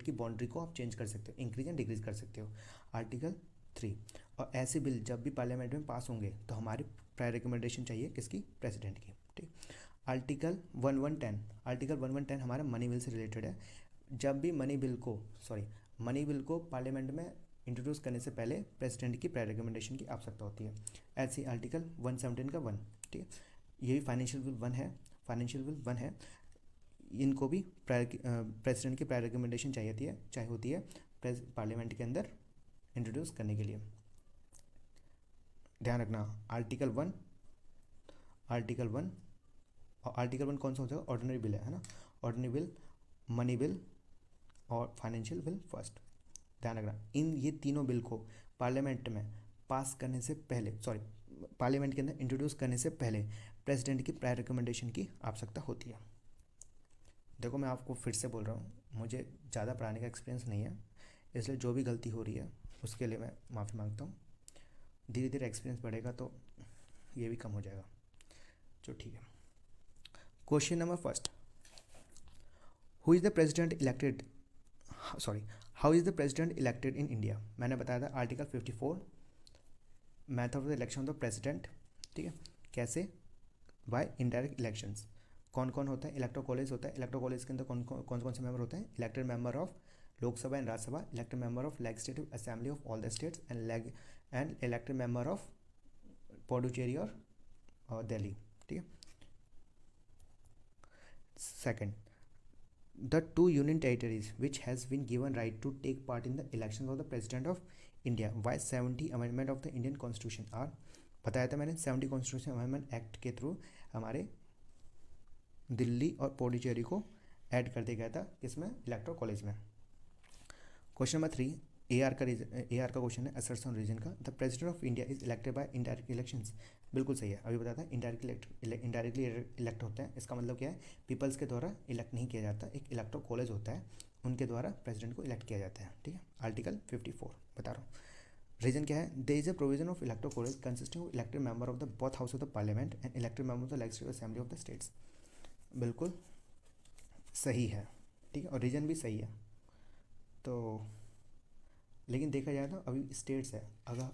[SPEAKER 1] की बाउंड्री को आप चेंज कर सकते हो, इंक्रीज एंड डिक्रीज कर सकते हो। आर्टिकल 3। और ऐसे बिल जब भी पार्लियामेंट में पास होंगे तो हमारे प्रायर रिकमेंडेशन चाहिए किसकी, प्रेसिडेंट की। ठीक, आर्टिकल 1110 हमारा मनी बिल से रिलेटेड है। जब भी मनी बिल को पार्लियामेंट में इंट्रोड्यूस करने से पहले प्रेसिडेंट की प्रायर रिकमेंडेशन की आवश्यकता होती है। ऐसे आर्टिकल 117 का 1। ठीक है, ये भी फाइनेंशियल बिल 1 है। इनको भी प्रेसिडेंट की प्रायर रिकमेंडेशन चाहिए होती है पार्लियामेंट के अंदर इंट्रोड्यूस करने के लिए। ध्यान रखना, आर्टिकल 1 और आर्टिकल 1 कौन सा होता है, ऑर्डिनरी बिल है ना, ऑर्डिनरी बिल, मनी बिल और फाइनेंशियल बिल फर्स्ट। ध्यान रखना, ये तीनों बिल को पार्लियामेंट में पास करने से पहले, पार्लियामेंट के अंदर इंट्रोड्यूस करने से पहले प्रेसिडेंट की प्रायर रिकमेंडेशन की आवश्यकता होती है। देखो मैं आपको फिर से बोल रहा हूँ, मुझे ज़्यादा पढ़ाने का एक्सपीरियंस नहीं है, इसलिए जो भी गलती हो रही है उसके लिए मैं माफ़ी मांगता हूँ। धीरे धीरे एक्सपीरियंस बढ़ेगा तो ये भी कम हो जाएगा। चलो ठीक है। Question number first, who is the president elected, sorry, how is the president elected in India. मैंने बताया था article 54, method of the election of the president. ठीक है, कैसे, बाय इनडायरेक्ट इलेक्शंस। कौन कौन होता है, इलेक्टोरल कॉलेज होता है, इलेक्टोरल कॉलेज के अंदर कौन से मेंबर होते हैं, elected member of Lok Sabha and Rajya Sabha, elected member of legislative assembly of all the states and elected member of Puducherry और दिल्ली। ठीक है। Second, the two union territories which has been given right to take part in the elections of the president of India by 70 amendment of the Indian Constitution are, बताया था मैंने, 70 constitution amendment act के through हमारे दिल्ली और पौडुचेरी को add कर दिया गया था किसमें, इलेक्टोरल कॉलेज में। क्वेश्चन नंबर 3, AR का क्वेश्चन है, असर्शन रीजन का। The president of India is elected bye indirect elections. बिल्कुल सही है, अभी बताया था इनडायरेक्टली इलेक्ट होते हैं। इसका मतलब क्या है, पीपल्स के द्वारा इलेक्ट नहीं किया जाता, एक इलेक्टोरल कॉलेज होता है, उनके द्वारा प्रेसिडेंट को इलेक्ट किया जाता है। ठीक है, आर्टिकल 54 बता रहा हूँ। रीजन क्या है, there is a provision of electoral college consisting of elected member of the both house of the parliament and elected member of the legislative assembly of the states. बिल्कुल सही है। ठीक है, और रीजन भी सही है। तो लेकिन देखा जाए तो अभी स्टेट्स है, अगर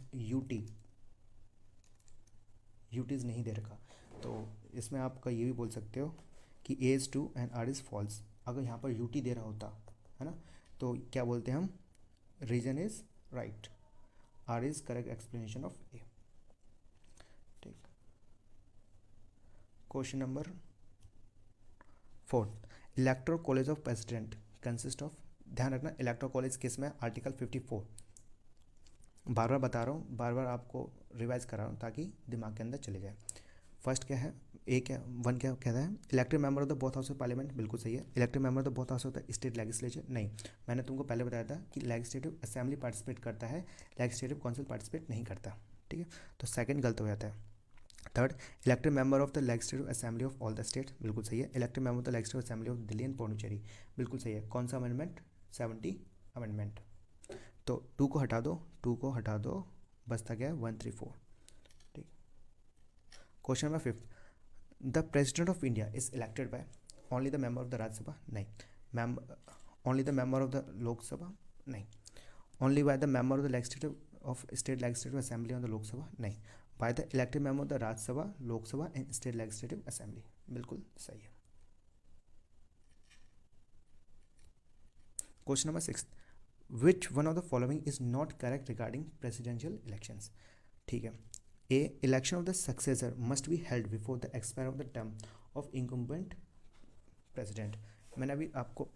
[SPEAKER 1] यूटीज नहीं दे रखा तो इसमें आपका ये भी बोल सकते हो कि A is true and R is false. अगर यहाँ पर यूटी दे रहा होता है ना, तो क्या बोलते हैं हम, reason is right, R is correct explanation of A. ठीक, question number 4, electoral college of president consist of. ध्यान रखना, इलेक्टोरल कॉलेज किस में, आर्टिकल 54। बार बार बता रहा हूँ, बार बार आपको रिवाइज करा रहा हूँ ताकि दिमाग के अंदर चले जाए। फर्स्ट क्या है, ए क्या, 1 क्या कहता है, elected member of the both house of parliament. बिल्कुल सही है। Elected member of the both house of the state legislature, नहीं, मैंने तुमको पहले बताया था कि लेजिस्लेटिव असेंबली पार्टिसिपेट करता है, लेजिस्लेटिव काउंसिल पार्टिसिपेट नहीं करता। ठीक है, तो सेकंड गलत हो जाता है। Third, elected member of the legislative assembly of all the state. बिल्कुल सही है। Elected member of the legislative assembly of Delhi and Pondicherry. बिल्कुल सही है। कौन सा अमेंडमेंट, 70 अमेंडमेंट। तो 2 को हटा दो, 2 को हटा दो, बचता क्या है 134। ठीक, question number 5, the president of India is elected by only the member of the Rajya Sabha, नहीं, only the member of the Lok Sabha, नहीं, only by the member of the legislative of state legislative assembly of the Lok Sabha, नहीं, by the elected member of the Rajya Sabha, Lok Sabha and state legislative assembly. बिल्कुल सही है। Question number 6, which one of the following is not correct regarding presidential elections. ठीक है, A, election of the successor must be held before the expire of the term of incumbent president. मैंने अभी आपको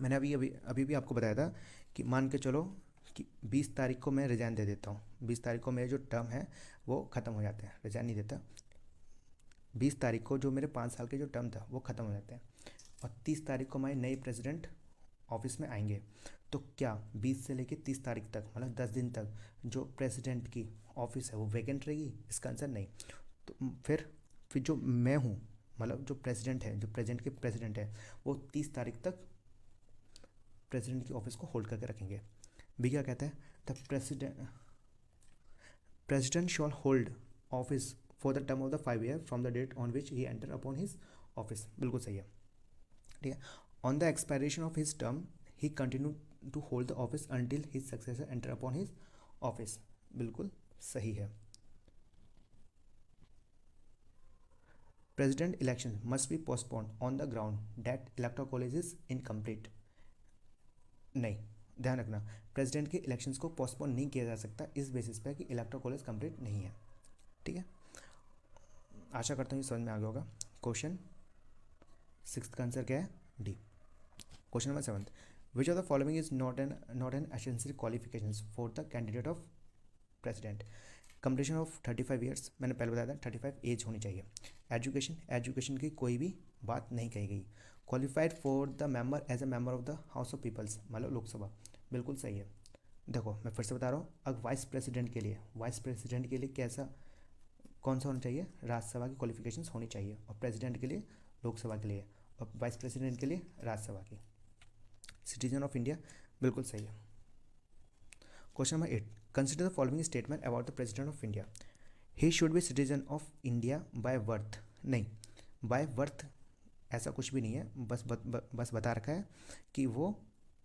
[SPEAKER 1] मैंने अभी भी आपको बताया था कि मान के चलो कि 20 तारीख को मैं रिजाइन दे देता हूँ, 20 तारीख को मेरे जो टर्म है वो ख़त्म हो जाते हैं, रिजाइन नहीं देता। 20 तारीख को जो मेरे 5 साल के जो टर्म था वो ख़त्म हो जाते हैं, और 30 तारीख को हमारे नए प्रेसिडेंट ऑफिस में आएंगे। तो क्या 20 से लेकर 30 तारीख तक, मतलब 10 दिन तक जो प्रेसिडेंट की ऑफिस है वो वैकेंट रहेगी? इसका आंसर नहीं। तो फिर जो मैं हूँ, मतलब जो प्रेसिडेंट है, जो प्रेजेंट के प्रेसिडेंट है, वो 30 तारीख तक प्रेसिडेंट की ऑफिस को होल्ड करके रखेंगे। भी क्या कहता है, the president shall hold office for the term of the 5 year from the date on which he enter upon his office. बिल्कुल सही है। ठीक है, on the expiration of his term he continue to hold the office until his successor enter upon his office. बिल्कुल सही है। President election must be postponed on the ground that electoral college is incomplete, नहीं, ध्यान रखना, president के elections को postpone नहीं किया जा सकता इस बेसिस पे कि इलेक्टोरल कॉलेज कंप्लीट नहीं है। ठीक है, आशा करता हूँ ये समझ में आ गया होगा। क्वेश्चन 6 का आंसर क्या है, D. Question number 7, which of the following is not an essential qualifications for the candidate of president. Completion of 35 years, मैंने पहले बताया था 35 एज होनी चाहिए। एजुकेशन की कोई भी बात नहीं कही गई। Qualified for the member as a member of the house of peoples, मतलब लोकसभा। बिल्कुल सही है। देखो मैं फिर से बता रहा हूँ, अब वाइस प्रेसिडेंट के लिए कैसा कौन सा होना चाहिए, राज्यसभा की क्वालिफिकेशंस होनी चाहिए, और प्रेसिडेंट के लिए लोकसभा के लिए, और वाइस प्रेसिडेंट के लिए राज्यसभा की। सिटीजन ऑफ इंडिया बिल्कुल सही है। Question number 8, consider the following statement about the president of India. He should B citizen of India by birth. नहीं, बाय बर्थ ऐसा कुछ भी नहीं है, बस बता रखा है कि वो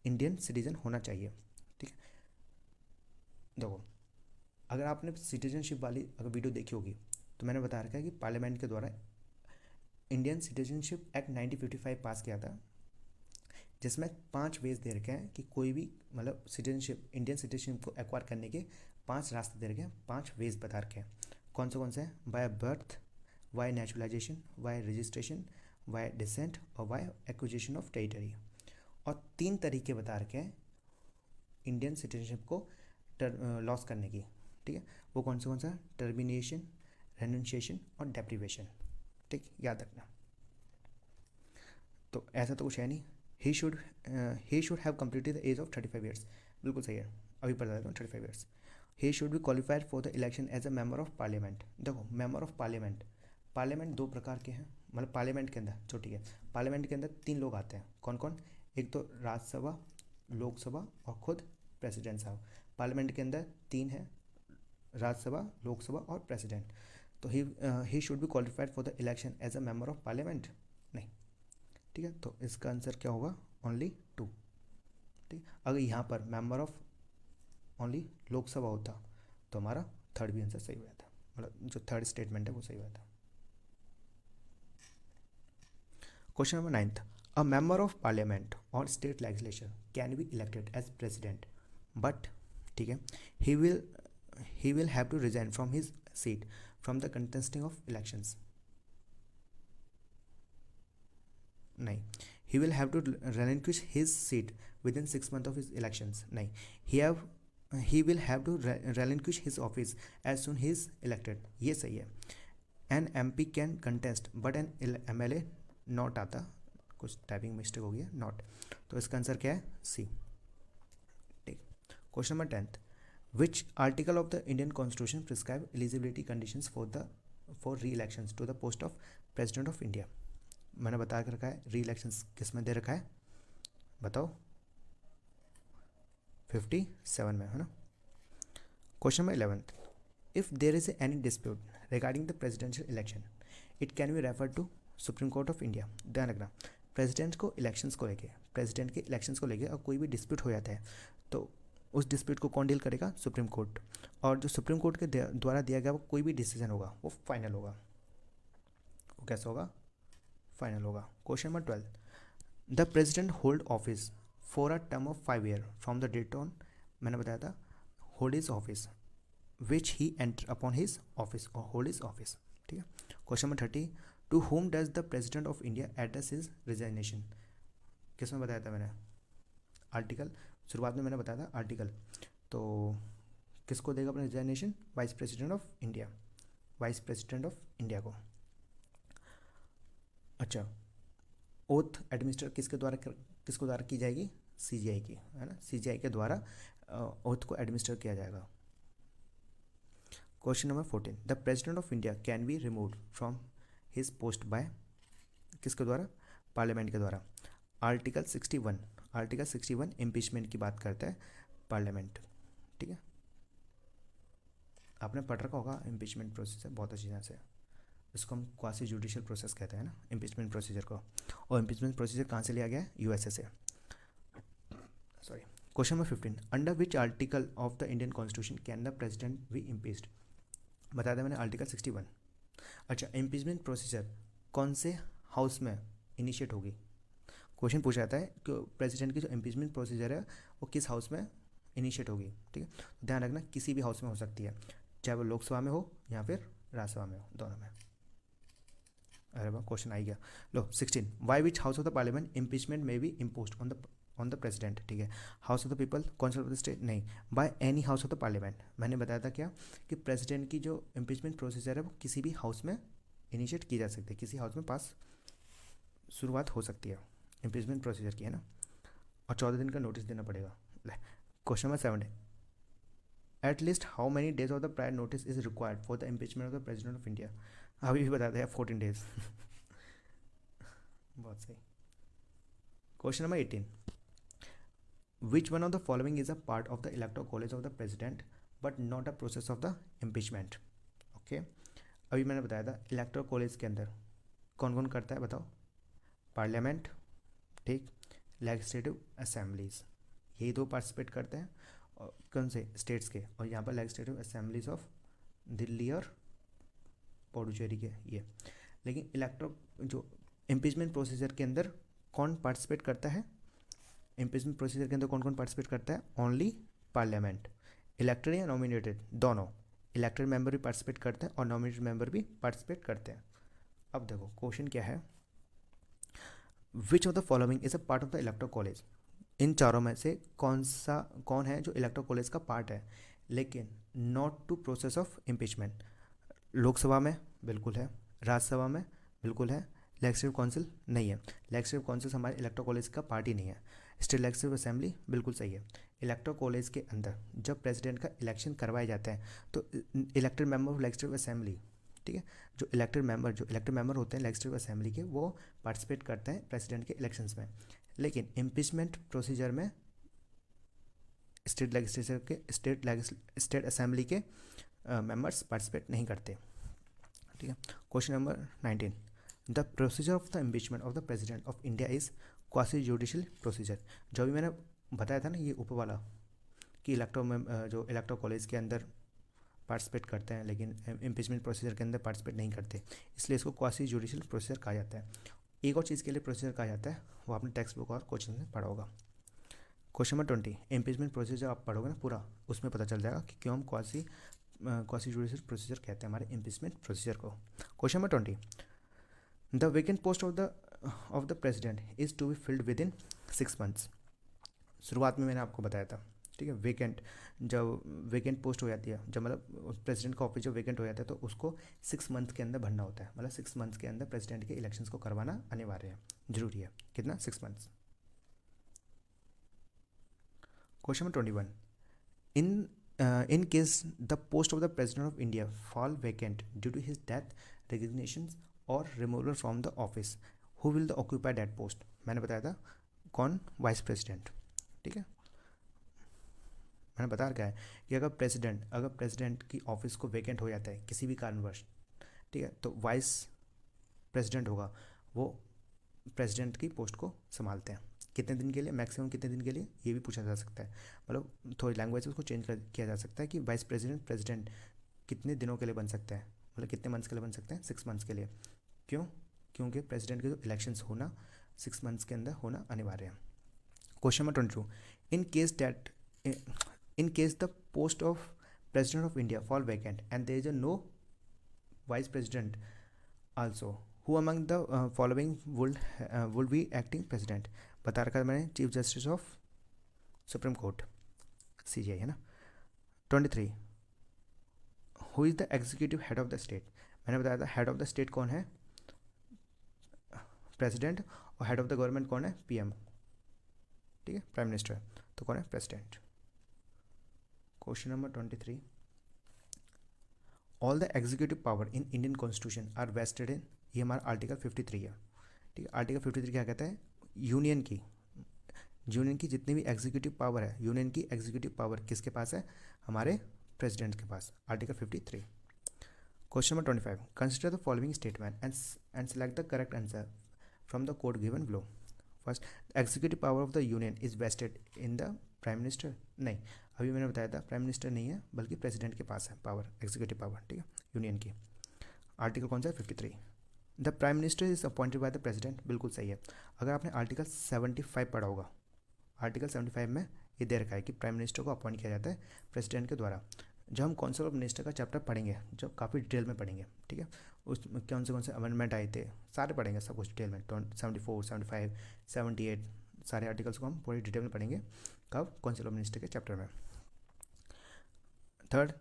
[SPEAKER 1] इंडियन सिटीजन होना चाहिए। ठीक है, देखो अगर आपने सिटीजनशिप वाली अगर वीडियो देखी होगी तो मैंने बता रखा है कि पार्लियामेंट के द्वारा इंडियन सिटीजनशिप एक्ट 1955 पास किया था, जिसमें 5 वेज दे रखे हैं कि कोई भी मतलब सिटीजनशिप इंडियन सिटीजनशिप को एक्वायर करने के 5 रास्ते दे रखे हैं, 5 वेज बता रखे हैं। कौन से हैं, by birth, bye naturalisation, bye registration, bye decent और बाय एक्विजिशन ऑफ टेरिटरी। और 3 तरीके बता रखे हैं इंडियन सिटीजनशिप को लॉस करने की। ठीक है, वो कौन सा, टर्मिनेशन, रेनुंशिएशन और डेप्रीवेशन। ठीक, याद रखना। तो ऐसा तो कुछ है नहीं। He should have completed the age of 35 years, बिल्कुल सही है, अभी बता देता हूँ 35 years. He should be qualified for the election as a member of parliament. देखो मेंबर ऑफ पार्लियामेंट 2 प्रकार के हैं, मतलब पार्लियामेंट के अंदर जो, ठीक है, पार्लियामेंट के अंदर 3 लोग आते हैं। कौन, एक तो राज्यसभा, लोकसभा और खुद प्रेसिडेंट साहब। पार्लियामेंट के अंदर 3 है, राज्यसभा, लोकसभा और प्रेसिडेंट। तो he should be qualified for the election as a member of parliament, नहीं। ठीक है, तो इसका आंसर क्या होगा, ओनली 2। ठीक, अगर यहाँ पर मेंबर ऑफ ओनली लोकसभा होता तो हमारा थर्ड भी आंसर सही हुआ था, मतलब जो थर्ड स्टेटमेंट है वो सही हुआ था। Question number 9, a member of parliament or state legislature can be elected as president but, ठीक है, he will have to resign from his seat from the contesting of elections. नहीं, he will have to relinquish his seat within 6 months of his elections. नहीं, he will have to relinquish his office as soon he is elected. ये सही है। An MP can contest but an MLA not आता, कुछ typing mistake हो गया, not. तो इसका आंसर क्या है, सी। ठीक, question number 10, Which article of the Indian Constitution prescribe eligibility conditions for re-elections to the post of President of India? मैंने बता के रखा है री-इलेक्शंस किस में दे रखा है, बताओ, 57 में है ना। Question number 11, if there is any dispute regarding the presidential election it can be refer to supreme court of India. ध्यान रखना, प्रेसिडेंट के इलेक्शंस को लेके और कोई भी डिस्प्यूट हो जाता है तो उस डिस्प्यूट को कौन डील करेगा, सुप्रीम कोर्ट। और जो सुप्रीम कोर्ट के द्वारा दिया गया वो कोई भी डिसीजन होगा वो फाइनल होगा। वो कैसा होगा, फाइनल होगा। Question number 12, the president hold office for a term of 5 year from the date on, मैंने बताया था, hold his office which he enter upon his office और होल्ड हिज ऑफिस। ठीक है, question number 30, to whom does the president of India address his resignation. किस में बताया था मैंने, आर्टिकल, शुरुआत में मैंने बताया था आर्टिकल। तो किसको देगा अपना resignation, vice president of India को। अच्छा, ओथ एडमिनिस्टर किसके द्वारा की जाएगी, सीजीआई की, है ना, सीजीआई के द्वारा ओथ को एडमिनिस्टर किया जाएगा। Question number 14, the president of India can be removed from his post by, किसके द्वारा, पार्लियामेंट के द्वारा। आर्टिकल 61 इम्पीचमेंट की बात करता है पार्लियामेंट। ठीक है, आपने पढ़ रखा होगा इम्पीचमेंट प्रोसेस है बहुत अच्छी तरह से, इसको हम क्वासी जुडिशियल प्रोसेस कहते हैं ना, इम्पीचमेंट प्रोसीजर को। और इम्पीचमेंट प्रोसीजर कहाँ से लिया गया है, यूएसए से, sorry. Question number 15, under which article of the Indian constitution can the president be impeached. बताया था मैंने आर्टिकल 61। अच्छा, इम्पीचमेंट प्रोसीजर कौन से हाउस में इनिशिएट होगी, क्वेश्चन पूछा जाता है कि प्रेसिडेंट की जो इम्पीचमेंट प्रोसीजर है वो किस हाउस में इनिशिएट होगी। ठीक है, ध्यान रखना किसी भी हाउस में हो सकती है, चाहे वो लोकसभा में हो या फिर राज्यसभा में हो, दोनों में। अरे वाह, क्वेश्चन आ गया। लो 16, why which house of the parliament impeachment में be imposed on the president. ठीक है, house of the people, council of the state, नहीं, by any house of the parliament. मैंने बताया था क्या कि प्रेसिडेंट की जो इम्पीचमेंट प्रोसीजर है वो किसी भी हाउस में इनिशिएट की जा सकती है, किसी हाउस में पास शुरुआत हो सकती है इम्पीचमेंट प्रोसीजर की, है ना, और 14 दिन का नोटिस देना पड़ेगा। Question number 17, at least how many days of the prior notice is required for the impeachment of the president of India? अभी भी बता दें 14 डेज। बहुत सही। Question number 18, which one of the following is a part of the electoral college of the president but not a process of the impeachment? Okay, अभी मैंने बताया था इलेक्टोरल कॉलेज के अंदर कौन कौन करता है, बताओ। पार्लियामेंट, ठीक, लेजिस्लेटिव असेंबलीज, यही दो पार्टिसिपेट करते हैं, और कौन से स्टेट्स के, और यहाँ पर लेजिस्लेटिव असेंबलीज ऑफ दिल्ली और पुडुचेरी के ये। लेकिन इलेक्टोरल जो इम्पीचमेंट प्रोसीजर के अंदर कौन पार्टिसिपेट करता है? इम्पीचमेंट प्रोसीजर के अंदर कौन कौन पार्टिसिपेट करता है? Only parliament. इलेक्टेड या नॉमिनेटेड, दोनों। इलेक्टेड मेंबर भी पार्टिसिपेट करते हैं और नॉमिनेटेड मेंबर भी पार्टिसिपेट करते हैं। अब देखो क्वेश्चन क्या है, which of the following is a part of the electoral college? इन चारों में से कौन है जो इलेक्टोरल कॉलेज का पार्ट है लेकिन not to process of impeachment? Lok Sabha में बिल्कुल है, राज्यसभा में बिल्कुल है, लेजिस्लेटिव काउंसिल नहीं है। लेजिस्लेटिव काउंसिल हमारे इलेक्टोरल कॉलेज का पार्ट ही नहीं है। स्टेट लेजिस्लेटिव असेंबली बिल्कुल सही है। इलेक्टोरल कॉलेज के अंदर जब प्रेसिडेंट का इलेक्शन करवाया जाता है तो elected member of legislative assembly, ठीक है, जो इलेक्टेड मेंबर होते हैं लेजिस्लेटिव असेंबली के, वो पार्टिसिपेट करते हैं प्रेसिडेंट के इलेक्शंस में। लेकिन इम्पीचमेंट प्रोसीजर में स्टेट असेंबली के मेंबर्स पार्टिसिपेट नहीं करते, ठीक है। Question number 19, the procedure of the impeachment of the president of India is quasi judicial procedure. जो भी मैंने बताया था ना ये ऊपर वाला, कि जो इलेक्टोरल कॉलेज के अंदर पार्टिसिपेट करते हैं लेकिन इम्पीचमेंट प्रोसीजर के अंदर पार्टिसिपेट नहीं करते, इसलिए इसको क्वासी जुडिशियल प्रोसीजर कहा जाता है। एक और चीज़ के लिए प्रोसीजर कहा जाता है, वो आपने टेक्स्ट बुक और कोचिंग में पढ़ा होगा। क्वेश्चन नंबर 20, इम्पीचमेंट प्रोसीजर आप पढ़ोगे ना पूरा, उसमें पता चल जाएगा कि क्यों हम क्वासी जुडिशियल प्रोसीजर कहते हैं हमारे इम्पीचमेंट प्रोसीजर को। Question number 20, the vacant post of the president is to be filled within 6 months. शुरुआत में मैंने आपको बताया था, ठीक है, जब वेकेंट पोस्ट हो जाती है, जब मतलब प्रेसिडेंट का ऑफिस जब वेकेंट हो जाता है तो उसको 6 मंथ के अंदर भरना होता है, मतलब 6 मंथ्स के अंदर प्रेसिडेंट के इलेक्शंस को करवाना अनिवार्य है, जरूरी है। कितना? 6 months. Question number 21, in case the post of the president of India fall vacant due to his death, resignation or removal from the office, who will occupy that post? मैंने बताया था कौन? वाइस प्रेसिडेंट, ठीक है। मैंने बता रखा है कि अगर प्रेसिडेंट की ऑफिस को वेकेंट हो जाता है किसी भी कारणवश, ठीक है, तो वाइस प्रेसिडेंट होगा, वो प्रेसिडेंट की पोस्ट को संभालते हैं। कितने दिन के लिए, मैक्सिमम कितने दिन के लिए, ये भी पूछा जा सकता है। मतलब थोड़ी लैंग्वेज उसको चेंज किया जा सकता है कि वाइस प्रेसिडेंट कितने दिनों के लिए बन सकता है, मतलब कितने मंथ्स के लिए बन सकते हैं? 6 मंथ्स के लिए। क्यों? क्योंकि प्रेसिडेंट के जो इलेक्शंस होना 6 मंथ्स के अंदर होना अनिवार्य है। Question number 22, in case the post of president of India fall vacant and there is a no vice president also, who among the following would be acting president? बता रखा है मैंने, chief justice of supreme court, CJI, है ना। 23, who is the executive head of the state? मैंने बताया था head of the state कौन है? प्रेसिडेंट। और हेड ऑफ द गवर्नमेंट कौन है? PM, ठीक है, प्राइम मिनिस्टर। तो कौन है? President. Question number 23, all the executive power in Indian constitution are vested in, ये हमारा आर्टिकल 53 है, ठीक है। आर्टिकल 53 क्या कहता है? यूनियन की जितनी भी एग्जीक्यूटिव पावर है, यूनियन की एग्जीक्यूटिव पावर किसके पास है? हमारे प्रेसिडेंट के पास, article 53। Question number 25, consider the following statement and select the correct answer from the code given below. First, executive power of the union is vested in the prime minister. नहीं, अभी मैंने बताया था प्राइम मिनिस्टर नहीं है बल्कि president के पास है पावर, एग्जीक्यूटिव पावर, ठीक है, यूनियन की। आर्टिकल कौन सा है? 53। The prime minister is appointed by the president, बिल्कुल सही है। अगर आपने आर्टिकल 75 पढ़ा होगा, आर्टिकल 75 में ये दे रखा है कि प्राइम मिनिस्टर को अपॉइंट किया जाता है प्रेसिडेंट के द्वारा। जब हम काउंसिल ऑफ मिनिस्टर का चैप्टर पढ़ेंगे, जब काफ़ी डिटेल में पढ़ेंगे, ठीक है, उसमें कौन से अमेंडमेंट आए थे सारे पढ़ेंगे, सब कुछ डिटेल में, 74, 75, 78 सारे आर्टिकल्स को हम पूरी डिटेल में पढ़ेंगे। कब? काउंसिल ऑफ मिनिस्टर के चैप्टर में। Third,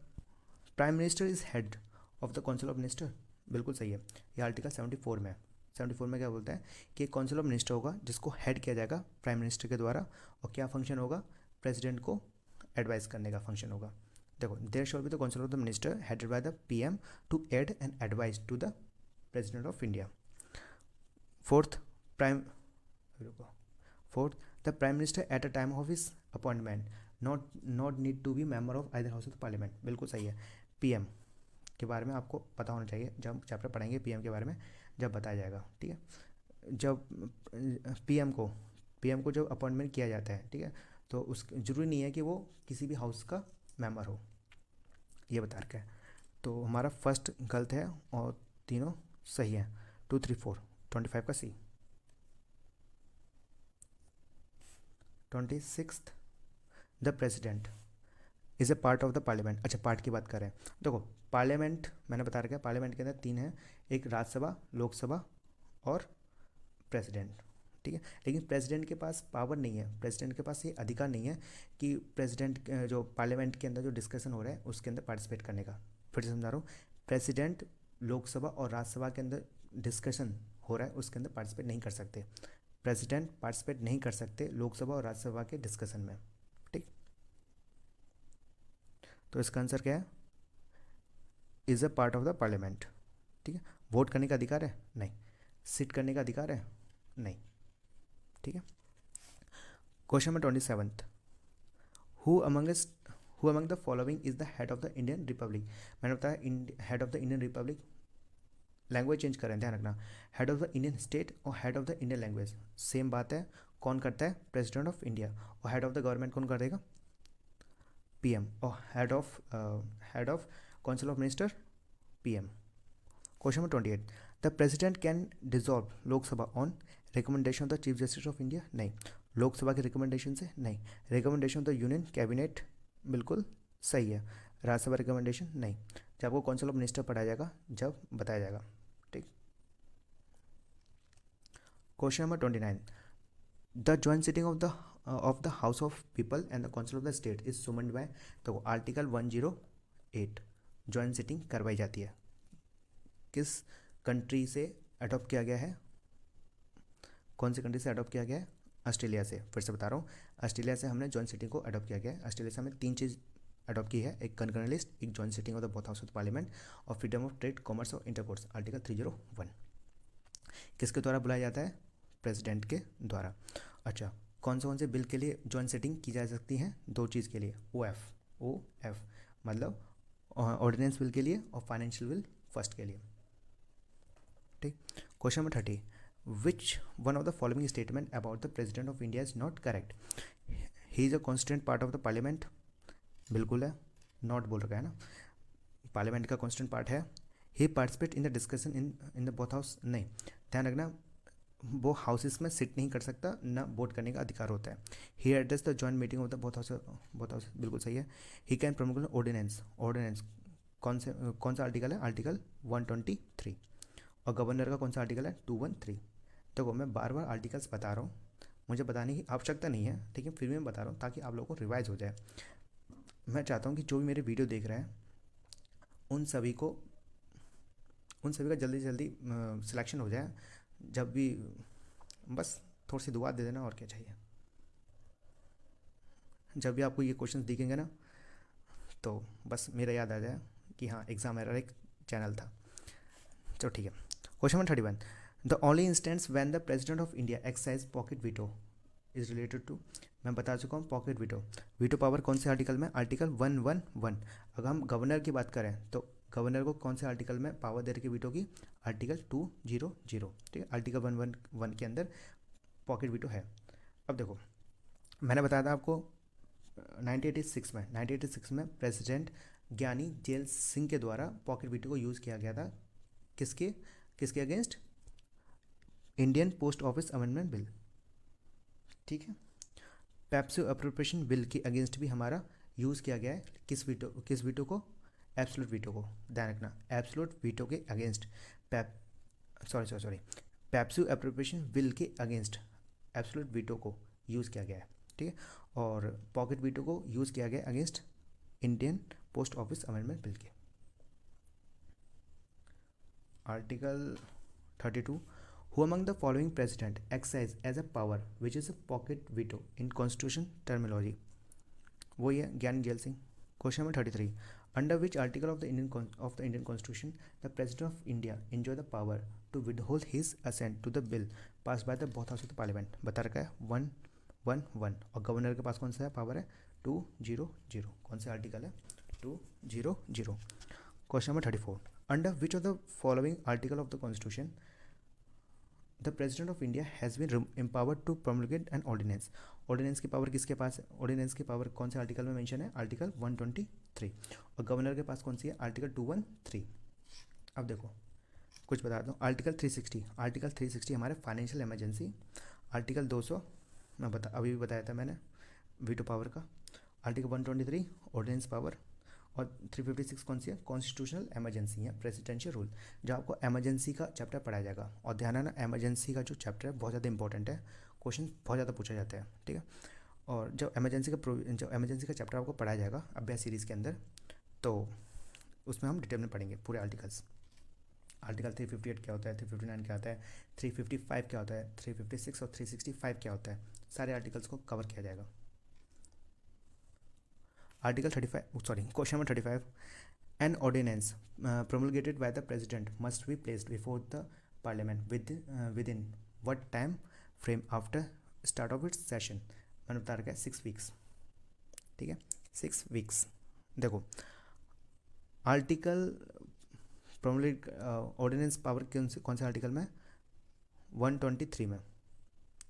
[SPEAKER 1] prime minister is head of the council of minister, बिल्कुल सही है, ये आर्टिकल 74 में है। 74 में क्या बोलता है कि काउंसिल ऑफ मिनिस्टर होगा जिसको हेड किया जाएगा प्राइम मिनिस्टर के द्वारा, और क्या फंक्शन होगा? प्रेसिडेंट को एडवाइस करने का फंक्शन होगा। देखो, there shall be the council of the minister headed by the PM to aid and advise to the president of India. Fourth, prime fourth, the prime minister at a time of his appointment not need to be member of either house of parliament. बिल्कुल सही है। PM के बारे में आपको पता होना चाहिए, जब हम चैप्टर पढ़ेंगे पीएम के बारे में जब बताया जाएगा, ठीक है। जब पीएम को जब अपॉइंटमेंट किया जाता है, ठीक है, तो उस जरूरी नहीं है कि वो किसी भी हाउस का मेंबर हो, ये बता रखा है। तो हमारा फर्स्ट गलत है और तीनों सही है। 2, 3, 4, 25 का सी। 26, the president is a part of the parliament. अच्छा, पार्ट की बात करें, देखो पार्लियामेंट मैंने बता रखा है, पार्लियामेंट के अंदर 3 है, एक राज्यसभा, लोकसभा और प्रेसिडेंट, ठीक है। लेकिन प्रेसिडेंट के पास पावर नहीं है, प्रेसिडेंट के पास ये अधिकार नहीं है कि प्रेसिडेंट जो पार्लियामेंट के अंदर जो डिस्कशन हो रहा है उसके अंदर पार्टिसिपेट करने का। फिर से समझा रहा हूँ, प्रेसिडेंट लोकसभा और राज्यसभा के अंदर डिस्कशन हो रहा है उसके अंदर पार्टिसिपेट नहीं कर सकते। प्रेसिडेंट पार्टिसिपेट नहीं कर सकते लोकसभा और राज्यसभा के डिस्कशन में, ठीक। तो इसका आंसर क्या है? Is a part of the parliament, ठीक है। वोट करने का अधिकार है? नहीं। सिट करने का अधिकार है? नहीं, ठीक है। Question number 27, who among the following is the head of the Indian republic. मैंने बताया head of the Indian republic, language change करें, ध्यान रखना। Head of the Indian state और head of the Indian language same बात है। कौन करता है? President of India. और हेड ऑफ द गवर्नमेंट कौन कर देगा? पीएम। और head of council of minister PM. Question number 28, the president can dissolve Lok Sabha on recommendation of the chief justice of India. नहीं। लोकसभा के रिकमेंडेशन से? नहीं। Recommendation of the union cabinet, बिल्कुल सही है। राज्यसभा रिकमेंडेशन? नहीं। जब आपको काउंसिल ऑफ मिनिस्टर पढ़ाया जाएगा जब बताया जाएगा, ठीक। Question number 29, the joint sitting of the house of people and the council of the state is summoned by. तो आर्टिकल 108 जॉइंट सिटिंग करवाई जाती है। किस कंट्री से अडॉप्ट किया गया है? कौन सी कंट्री से अडॉप्ट किया गया है? ऑस्ट्रेलिया से। फिर से बता रहा हूँ, ऑस्ट्रेलिया से हमने जॉइंट सिटिंग को अडॉप्ट किया गया है। ऑस्ट्रेलिया से हमने 3 चीज़ अडॉप्ट की है, एक कंकरेंट लिस्ट, एक joint sitting of the both house of parliament और फ्रीडम ऑफ ट्रेड, कॉमर्स और इंटरकोर्स, आर्टिकल 301। किसके द्वारा बुलाया जाता है? प्रेसिडेंट के द्वारा। अच्छा, कौन से बिल के लिए जॉइंट सिटिंग की जा सकती है? 2 चीज़ के लिए, ओ एफ मतलब ऑर्डिनेंस बिल के लिए और फाइनेंशियल बिल फर्स्ट के लिए, ठीक। Question number 30, which one of the following statement about the president of India is not correct. He is a constant part of the parliament, बिल्कुल है। Not बोल रखा है ना, पार्लियामेंट का कॉन्स्टेंट पार्ट है। He participate in the discussion in the both house, नहीं। ध्यान रखना, वो हाउसेस में सिट नहीं कर सकता, ना वोट करने का अधिकार होता है। He address the joint meeting of the both house, बिल्कुल सही है। ही कैन प्रमोट ऑर्डिनेंस कौन सा आर्टिकल है? आर्टिकल 123। और गवर्नर का कौन सा आर्टिकल है? 213। देखो, मैं बार बार आर्टिकल्स बता रहा हूँ, मुझे बताने की आवश्यकता नहीं है, लेकिन फिर भी मैं बता रहा हूँ ताकि आप लोगों को रिवाइज हो जाए। मैं चाहता हूँ कि जो भी मेरे वीडियो देख रहे हैं उन सभी का जल्दी से जल्दी सिलेक्शन हो जाए। जब भी बस थोड़ी सी दुआ दे देना, और क्या चाहिए। जब भी आपको ये क्वेश्चंस दिखेंगे ना, तो बस मेरा याद आ जाए कि हाँ, एग्जाम एरर एक चैनल था। चलो ठीक है। Question number 31, the only instance when the president of India exercise pocket veto is related to. मैं बता चुका हूँ पॉकेट वीटो पावर कौन से आर्टिकल में? आर्टिकल 111। अगर हम गवर्नर की बात करें तो गवर्नर को कौन से आर्टिकल में पावर दे रखी वीटो की? आर्टिकल 200, ठीक है। आर्टिकल 111 के अंदर पॉकेट वीटो है। अब देखो, मैंने बताया था आपको 1986 में प्रेसिडेंट ज्ञानी जेल सिंह के द्वारा पॉकेट वीटो को यूज़ किया गया था। किसके against? Indian post office amendment bill, ठीक है। पेप्सो अप्रोप्रिएशन बिल के अगेंस्ट भी हमारा यूज़ किया गया है। किस वीटो को? एब्सोल्यूट वीटो को। ध्यान रखना, एब्सोल्यूट वीटो के अगेंस्ट पेप्सो अप्रोप्रिएशन बिल के अगेंस्ट एब्सोल्यूट वीटो को यूज़ किया गया है, ठीक है। और पॉकेट वीटो को यूज़ किया गया against Indian post office amendment bill के। Article 32, who among the following president exercise as a power which is a pocket veto in constitution terminology. वही है Giani Zail Singh, question number 33, under which article of the Indian constitution the president of India enjoy the power to withhold his assent to the bill pass by the both house of the parliament. बता रखा है 111 और governor के पास कौन सा है power है 200। कौन सा आर्टिकल है 200। Question number 34, under which of the following article of the constitution the president of India has been empowered to promulgate an ordinance. Ordinance की पावर किसके पास है? ऑर्डिनेंस की पावर कौन से आर्टिकल में मेंशन है? आर्टिकल 123। और गवर्नर के पास कौन सी है? आर्टिकल 213। अब देखो कुछ बता दूँ, आर्टिकल 360, आर्टिकल 360 हमारे फाइनेंशियल इमरजेंसी, आर्टिकल 200 मैं अभी भी बताया था मैंने वीटो पावर का, आर्टिकल 123 ऑर्डिनेंस पावर, और 356 कौन सी है? कॉन्स्टिट्यूशनल इमरजेंसी या प्रेसिडेंशियल रूल। जो आपको इमरजेंसी का चैप्टर पढ़ाया जाएगा, और ध्यान है ना इमरजेंसी का जो चैप्टर है बहुत ज़्यादा इंपॉर्टेंट है, क्वेश्चन बहुत ज़्यादा पूछा जाता है, ठीक है। और जब इमरजेंसी का चैप्टर आपको पढ़ाया जाएगा अभ्यास सीरीज़ के अंदर, तो उसमें हम डिटेल में पढ़ेंगे पूरे आर्टिकल्स। आर्टिकल 358 क्या होता है, 359 क्या होता है, 355 क्या होता है, 356 और 365 क्या होता है, सारे आर्टिकल्स को कवर किया जाएगा। Article 35 sorry question number 35, an ordinance promulgated by the president must be placed before the parliament within what time frame after start of its session। मैंने बता रखा है 6 वीक्स, ठीक है 6 वीक्स। देखो आर्टिकल प्रोमुलेट ऑर्डिनेंस पावर कौन से आर्टिकल में? 123 में,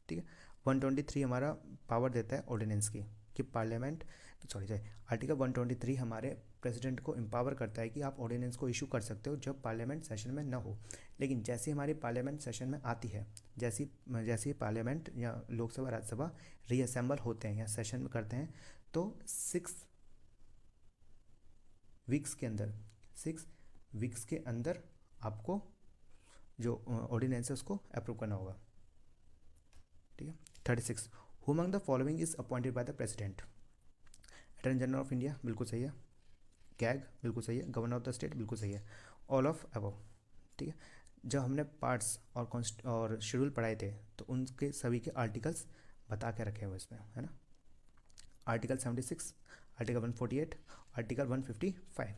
[SPEAKER 1] ठीक है। 123 हमारा पावर देता है ऑर्डिनेंस की कि पार्लियामेंट आर्टिकल 123 हमारे प्रेसिडेंट को एम्पावर करता है कि आप ऑर्डिनेंस को इशू कर सकते हो जब पार्लियामेंट सेशन में ना हो। लेकिन जैसे हमारी पार्लियामेंट सेशन में आती है, जैसे पार्लियामेंट या लोकसभा राज्यसभा रीअसेंबल होते हैं या सेशन में करते हैं, तो 6 वीक्स के अंदर आपको जो ऑर्डिनेंस है उसको अप्रूव करना होगा, ठीक है। 36, who among the following is appointed by the president? Attorney general of India बिल्कुल सही है, गैग बिल्कुल सही है, गवर्नर ऑफ द स्टेट बिल्कुल सही है, ऑल ऑफ अबव, ठीक है। जब हमने पार्ट्स और शेड्यूल पढ़ाए थे तो उनके सभी के आर्टिकल्स बता के रखे हुए इसमें, है ना। Article 76, article 148, article 155।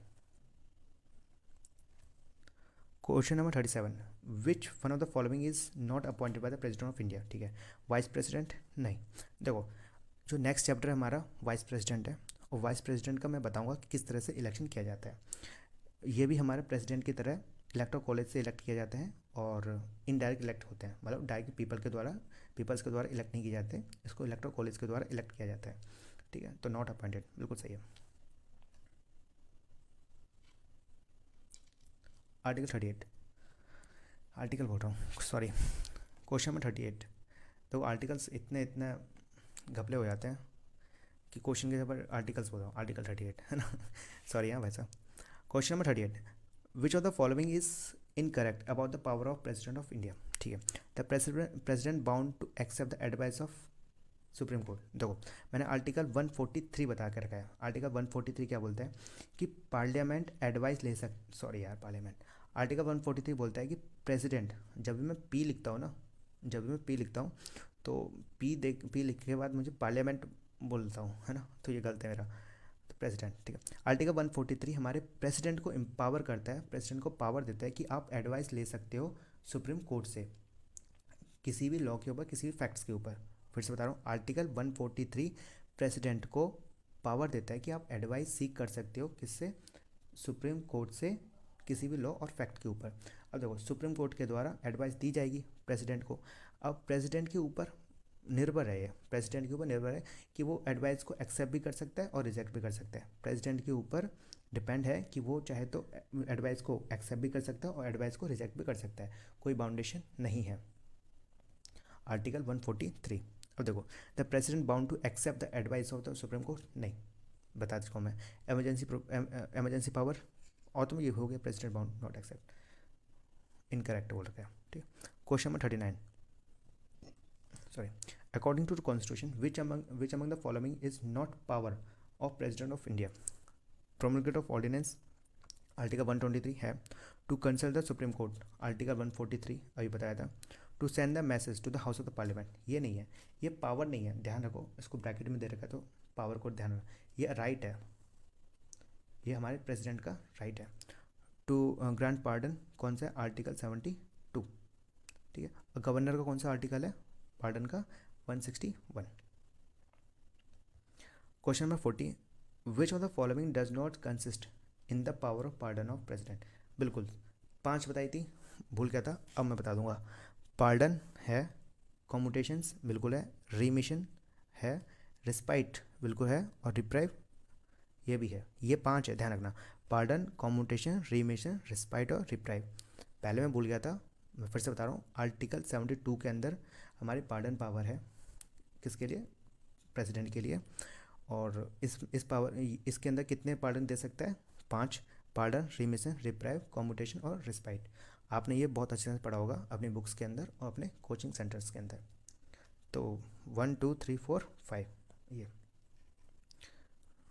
[SPEAKER 1] Question number 37, which one of the following is not appointed by the president of India? ठीक है, वाइस प्रेसिडेंट नहीं। देखो जो नेक्स्ट चैप्टर है हमारा वाइस प्रेसिडेंट है, और वाइस प्रेसिडेंट का मैं बताऊंगा कि किस तरह से इलेक्शन किया जाता है। ये भी हमारे प्रेसिडेंट की तरह इलेक्टोरल कॉलेज से इलेक्ट किया जाते हैं और इनडायरेक्ट इलेक्ट होते हैं, मतलब डायरेक्ट पीपल्स के द्वारा इलेक्ट नहीं किए जाते, इसको इलेक्टोरल कॉलेज के द्वारा इलेक्ट किया जाता है, ठीक है। तो नॉट अपॉइंटेड बिल्कुल सही है। आर्टिकल 38, आर्टिकल बोल रहा हूँ सॉरी, क्वेश्चन नंबर 38। तो आर्टिकल्स इतने घपले हो जाते हैं कि क्वेश्चन के ऊपर आर्टिकल्स बोल रहा हूँ, आर्टिकल 38 है ना सॉरी हाँ वैसा। Question number 38, which of the following is incorrect about the power of president of India? ठीक है, the president bound to accept the advice of supreme court. देखो मैंने आर्टिकल 143 बता के रखा है। आर्टिकल 143 क्या बोलता है कि पार्लियामेंट एडवाइस ले पार्लियामेंट आर्टिकल 143 बोलता है कि प्रेसिडेंट, जब भी मैं पी लिखता हूँ तो पी लिखने के बाद मुझे पार्लियामेंट बोलता हूँ, है ना, तो ये गलत है मेरा, तो प्रेसिडेंट, ठीक है। आर्टिकल 143 हमारे प्रेसिडेंट को एम्पावर करता है, प्रेसिडेंट को पावर देता है कि आप एडवाइस ले सकते हो सुप्रीम कोर्ट से किसी भी लॉ के ऊपर, किसी भी फैक्ट्स के ऊपर। फिर से बता रहा हूँ, आर्टिकल 143 प्रेसिडेंट को पावर देता है कि आप एडवाइस सीख कर सकते हो किससे? सुप्रीम कोर्ट से, किसी भी लॉ और फैक्ट के ऊपर। अब देखो सुप्रीम कोर्ट के द्वारा एडवाइस दी जाएगी प्रेसिडेंट को। अब प्रेसिडेंट के ऊपर निर्भर है कि वो एडवाइस को एक्सेप्ट भी कर सकता है और रिजेक्ट भी कर सकता है। प्रेसिडेंट के ऊपर डिपेंड है कि वो चाहे तो एडवाइस को एक्सेप्ट भी कर सकता है और एडवाइस को रिजेक्ट भी कर सकता है, कोई बाउंडेशन नहीं है। आर्टिकल 143। अब देखो the president bound to accept the advice of the supreme court, नहीं, बता चुका हूँ मैं। एमरजेंसी पावर, और तो ये हो गया president bound not accept, incorrect बोल रखा है, ठीक है। Question number 39, sorry, according to the constitution which among the following is not power of president of India? Promulgate of ordinance, article 123 है। To consult the supreme court, article 143 अभी बताया था। To send the message to the house of the parliament, ये नहीं है, ये power नहीं है, ध्यान रखो, इसको ब्रैकेट में दे रखा है तो पावर को ध्यान रखो, ये राइट है, ये हमारे प्रेसिडेंट का राइट है। टू ग्रांट पार्डन कौन सा है, आर्टिकल 72, ठीक है। और गवर्नर का कौन सा आर्टिकल है पार्डन का, 161। Question number 40, which of the following does not consist in the power of pardon of president. बिल्कुल 5 बताई थी, भूल गया था, अब मैं बता दूंगा। पार्डन है, कॉम्यूटेशंस बिल्कुल है, रीमिशन है, रिस्पाइट बिल्कुल है, और रिप्राइव ये भी है। ये 5 है, ध्यान रखना। पार्डन, कॉम्यूटेशन, रीमिशन, रिस्पाइट और रिप्राइव। पहले मैं भूल गया था, मैं फिर से बता रहा हूँ। आर्टिकल 72 के अंदर हमारी पार्डन पावर है, किसके लिए, प्रेसिडेंट के लिए। और इस पावर, इसके अंदर कितने पार्डन दे सकता है, 5। पार्डन, रिमिशन, रिप्राइव, कॉम्यूटेशन और रिस्पाइट। आपने ये बहुत अच्छे से पढ़ा होगा अपनी बुक्स के अंदर और अपने कोचिंग सेंटर्स के अंदर। तो 1 2 3 4 5 ये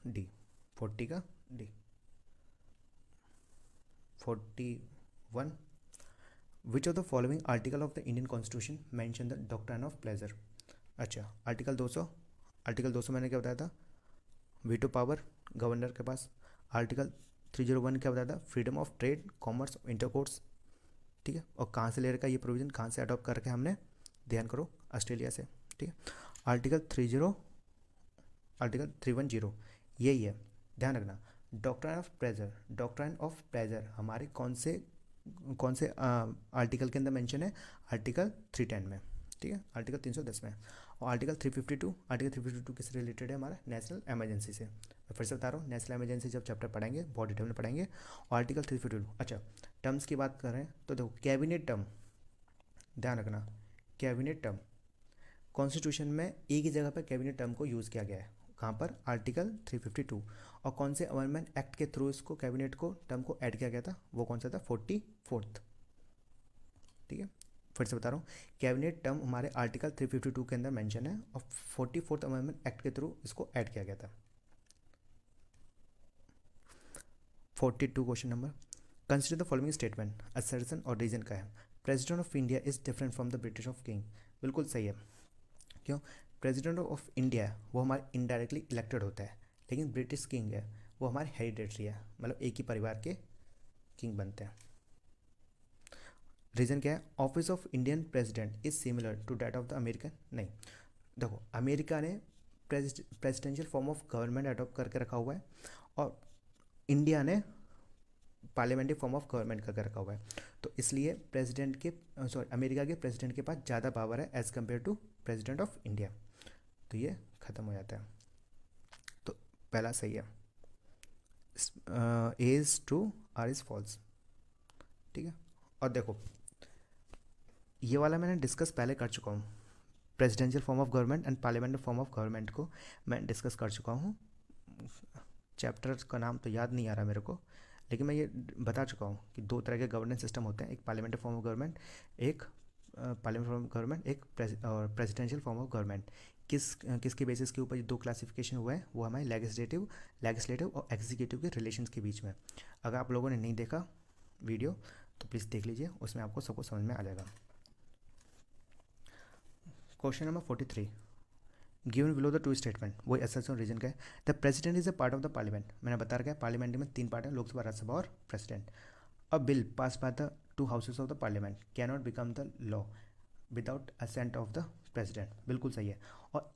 [SPEAKER 1] डी, 40 का D. 41, which of the following article of the Indian constitution mention the doctrine of pleasure. अच्छा, आर्टिकल 200, आर्टिकल 200 मैंने क्या बताया था, वीटो पावर गवर्नर के पास। आर्टिकल 301 क्या बताया था, freedom of trade, commerce, intercourse, ठीक है। और कहाँ से ले रखा है ये प्रोविजन, कहाँ से अडॉप्ट करके हमने, ध्यान करो, ऑस्ट्रेलिया से, ठीक है। आर्टिकल 310 यही है, ध्यान रखना। Doctrine of pleasure, doctrine of pleasure हमारे कौन से आर्टिकल के अंदर मेंशन है, आर्टिकल 310 में, ठीक है, आर्टिकल 310 में। और आर्टिकल 352, आर्टिकल 352 किससे रिलेटेड है, हमारा नेशनल इमरजेंसी से। मैं फिर से बता रहा हूँ, नेशनल इमरजेंसी जब चैप्टर पढ़ेंगे बहुत डिटेल में पढ़ेंगे। और आर्टिकल 352, अच्छा टर्म्स की बात कर रहे हैं तो देखो, कैबिनेट टर्म, ध्यान रखना, कैबिनेट टर्म कॉन्स्टिट्यूशन में एक ही जगह पर कैबिनेट टर्म को यूज़ किया गया है, कहाँ पर, आर्टिकल 352। और कौन से अमेंडमेंट एक्ट के थ्रू इसको कैबिनेट को टर्म को ऐड किया गया था, वो कौन सा था, 44th, ठीक है। फिर से बता रहा हूँ, कैबिनेट टर्म हमारे आर्टिकल 352 के अंदर मेंशन है और 44th अमेंडमेंट एक्ट के थ्रू इसको ऐड किया गया था। 42 question number, consider the following statement, assertion और रीजन का है। President of India is different from the British of king. बिल्कुल सही है, क्यों, प्रेसिडेंट ऑफ इंडिया वो हमारे इनडायरेक्टली इलेक्टेड होता है, लेकिन ब्रिटिश किंग है वो हमारे हेरिडेटरी है, मतलब एक ही परिवार के किंग बनते हैं। रीज़न क्या है, office of Indian president is similar to that of the American. नहीं, देखो अमेरिका ने presidential form of government adopt करके रखा हुआ है और इंडिया ने पार्लियामेंट्री फॉर्म ऑफ गवर्नमेंट करके रखा हुआ है। तो इसलिए प्रेसिडेंट के, सॉरी, अमेरिका के प्रेसिडेंट के पास ज़्यादा पावर है as compare to president of India. तो ये ख़त्म हो जाता है, तो पहला सही है। A is true, R is false, ठीक है। और देखो ये वाला मैंने डिस्कस पहले कर चुका हूँ, presidential form of government and parliamentary form of government को मैं डिस्कस कर चुका हूँ। चैप्टर का नाम तो याद नहीं आ रहा मेरे को, लेकिन मैं ये बता चुका हूँ कि 2 तरह के गवर्नेंस सिस्टम होते हैं, एक पार्लियामेंट्री फॉर्म ऑफ गवर्नमेंट, एक पार्लियामेंट फॉर्म ऑफ गवर्नमेंट, एक प्रेसिडेंशियल फॉर्म ऑफ गवर्नमेंट। किसके बेसिस के ऊपर ये 2 क्लासिफिकेशन हुआ है, वो हमारे लेजिस्लेटिव और एग्जीक्यूटिव के रिलेशंस के बीच में। अगर आप लोगों ने नहीं देखा वीडियो तो प्लीज़ देख लीजिए, उसमें आपको सबको समझ में आ जाएगा। Question number 43, given below the two statement, वही असर्शन रीजन का है। The president is a part of the parliament, मैंने बता रखा है पार्लियामेंट में 3 पार्ट है, लोकसभा, राज्यसभा और president. A bill pass by the 2 houses of the parliament can not become the law without assent of the president. बिल्कुल सही है, और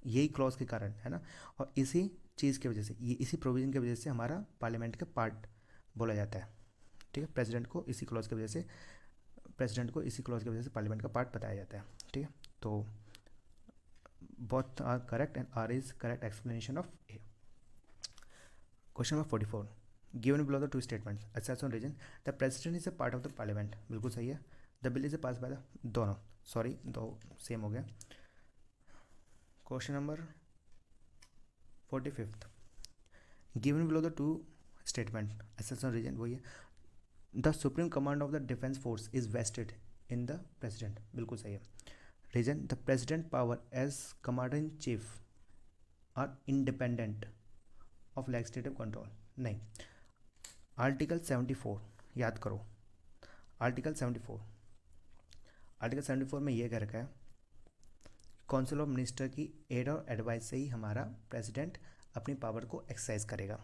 [SPEAKER 1] यही क्लॉज के कारण है ना, और इसी चीज़ की वजह से, ये इसी प्रोविजन की वजह से हमारा पार्लियामेंट का पार्ट बोला जाता है, ठीक है। प्रेसिडेंट को इसी क्लॉज की वजह से पार्लियामेंट का पार्ट बताया जाता है, ठीक है। तो both are correct and R is correct explanation of A. Question number 44, given below the 2 statements, assess on reason, the president is a part of the parliament, बिल्कुल सही है। the bill is passed by the, दोनों, sorry दो same हो गया। Question number 45, given below the 2 statement, assess on reason, वही है। the supreme command of the defense force is vested in the president, बिल्कुल सही है। Reason, the president power as commander in chief are independent of legislative control. नहीं, article 74 याद करो, article 74 में ये कह रखा है, काउंसिल ऑफ मिनिस्टर की एड और एडवाइस से ही हमारा प्रेसिडेंट अपनी पावर को एक्सरसाइज करेगा,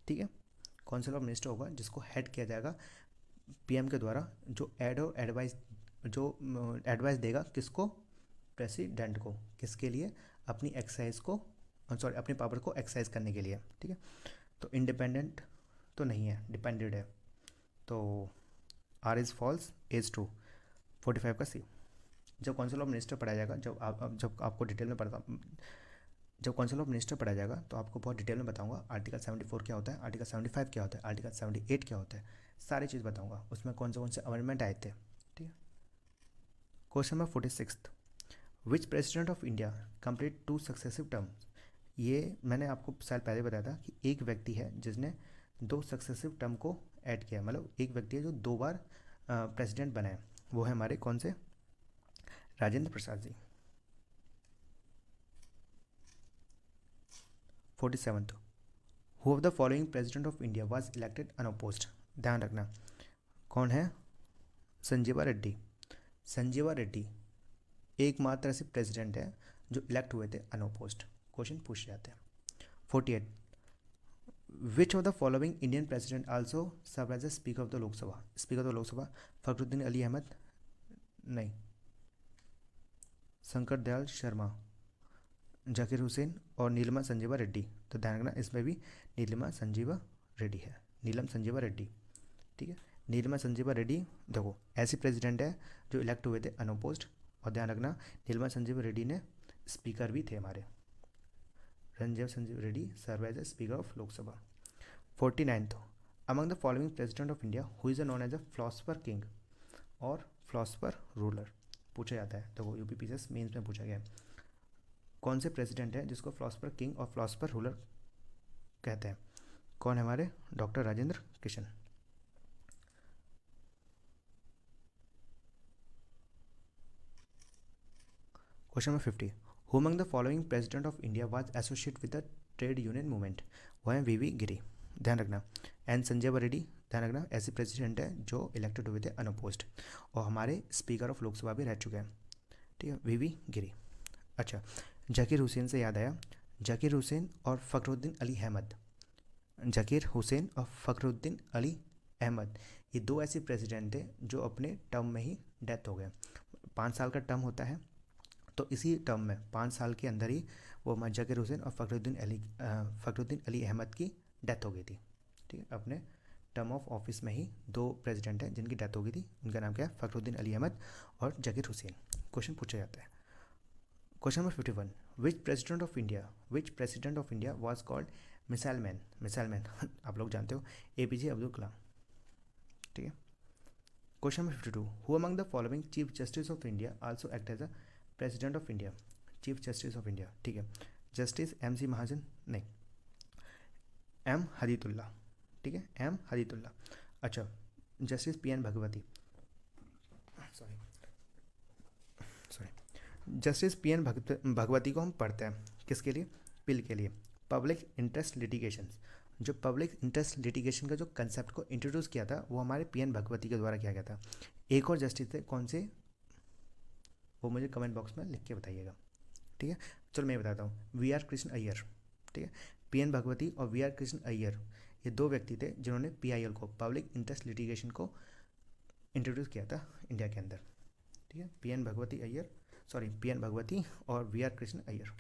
[SPEAKER 1] ठीक है। काउंसिल ऑफ मिनिस्टर होगा जिसको हेड किया जाएगा पीएम के द्वारा, जो एडवाइस देगा किसको, प्रेसिडेंट को, किसके लिए, अपनी एक्सरसाइज को, सॉरी अपनी पावर को एक्सरसाइज करने के लिए। ठीक है, तो इंडिपेंडेंट तो नहीं है, डिपेंडेंट है, तो R is false, A's true, 45 का सी। जब काउंसिल ऑफ मिनिस्टर पढ़ाया जाएगा, जब आपको डिटेल में जब काउंसिल ऑफ मिनिस्टर पढ़ाया जाएगा तो आपको बहुत डिटेल में बताऊंगा आर्टिकल 74 क्या होता है, आर्टिकल 75 क्या होता है, आर्टिकल 78 क्या होता है, सारी चीज़ बताऊंगा, उसमें कौन से अमेंडमेंट आए थे। ठीक है। Question number 46, which president of India complete 2 successive terms. ये मैंने आपको शायद पहले बताया था कि एक व्यक्ति है जिसने 2 सक्सेसिव टर्म को ऐड किया, मतलब एक व्यक्ति है जो 2 बार प्रेसिडेंट बना है, वो है हमारे कौन से, Rajendra Prasad ji. 47, who of the following president of India was elected unopposed. ध्यान रखना कौन है, संजीवा रेड्डी। संजीवा रेड्डी एकमात्र ऐसे प्रेसिडेंट है जो इलेक्ट हुए थे अनअपोज्ड, क्वेश्चन पूछ जाते हैं। 48, which of the following Indian president also serve as the speaker of the Lok Sabha. Speaker of Lok Sabha Fakhruddin Ali Ahmed नहीं, शंकर दयाल शर्मा, जाकिर हुसैन और नीलमा संजीवा रेड्डी। तो ध्यान रखना इसमें भी नीलमा संजीवा रेड्डी है, नीलम संजीवा रेड्डी। ठीक है, नीलमा संजीवा रेड्डी देखो ऐसी प्रेसिडेंट है जो इलेक्ट हुए थे अनअपोज्ड, और ध्यान रखना नीलमा संजीवा रेड्डी ने स्पीकर भी थे हमारे, Ranjeev Sanjiva Reddy serve as a speaker of Lok Sabha. 49, among the following president of India who is known as a philosopher king और फिलोसफर रूलर, पूछा जाता है, देखो यूपीपीसीएस मेंस में पूछा गया है, कौन से प्रेसिडेंट है जिसको फिलोसफर किंग और फिलोसफर रूलर कहते हैं, कौन है हमारे, doctor Rajendra Kishan. Question number 50, who among the following president of India was associate with the trade union movement. वो है वीवी गिरी। ध्यान रखना एन संजय रेड्डी, ध्यान रखना ऐसे प्रेसिडेंट है जो इलेक्टेड हुए थे अनअपोज्ड और हमारे स्पीकर ऑफ लोकसभा भी रह चुके हैं। ठीक है, वीवी गिरी। अच्छा, जाकिर हुसैन से याद आया, जाकिर हुसैन और फ़खरुद्दीन अली अहमद, जाकिर हुसैन और फ़खरुद्दीन अली अहमद ये 2 ऐसे प्रेसिडेंट थे जो अपने टर्म में ही डेथ हो गए। 5 साल का टर्म होता है, तो इसी टर्म में 5 साल के अंदर ही वो जाकिर हुसैन और फ़खरुद्दीन अली अहमद की डेथ हो गई थी। ठीक है, अपने टर्म ऑफ ऑफिस में ही 2 प्रेसिडेंट हैं जिनकी डेथ हो गई थी, उनका नाम क्या है, फ़खरुद्दीन अली अहमद और जाकिर हुसैन। क्वेश्चन पूछा जाता है। Question number 51, which president of India was called missile man आप लोग जानते हो, एपीजे अब्दुल कलाम। ठीक है। Question number 52, who among the following chief justice of India also act as a president of India. Chief justice of India, ठीक है, justice MC महाजन नहीं, M हदीतुल्ला। ठीक है, M हदीतुल्ला। अच्छा, justice PN Bhagwati, sorry justice PN Bhagwati को हम पढ़ते हैं किसके लिए, पिल के लिए, पब्लिक इंटरेस्ट लिटिगेशन। जो पब्लिक इंटरेस्ट लिटिगेशन का जो कंसेप्ट को इंट्रोड्यूस किया था वो हमारे PN भगवती के द्वारा किया गया था। एक और जस्टिस थे, कौन से, वो मुझे कमेंट बॉक्स में लिख के बताइएगा। ठीक है, चलो मैं बताता हूँ, VR कृष्ण अय्यर। ठीक है, PN भगवती और VR कृष्ण अय्यर ये 2 व्यक्ति थे जिन्होंने PIL को, पब्लिक इंटरेस्ट लिटिगेशन को इंट्रोड्यूस किया था इंडिया के अंदर। ठीक है, PN भगवती और VR Krishna Iyer.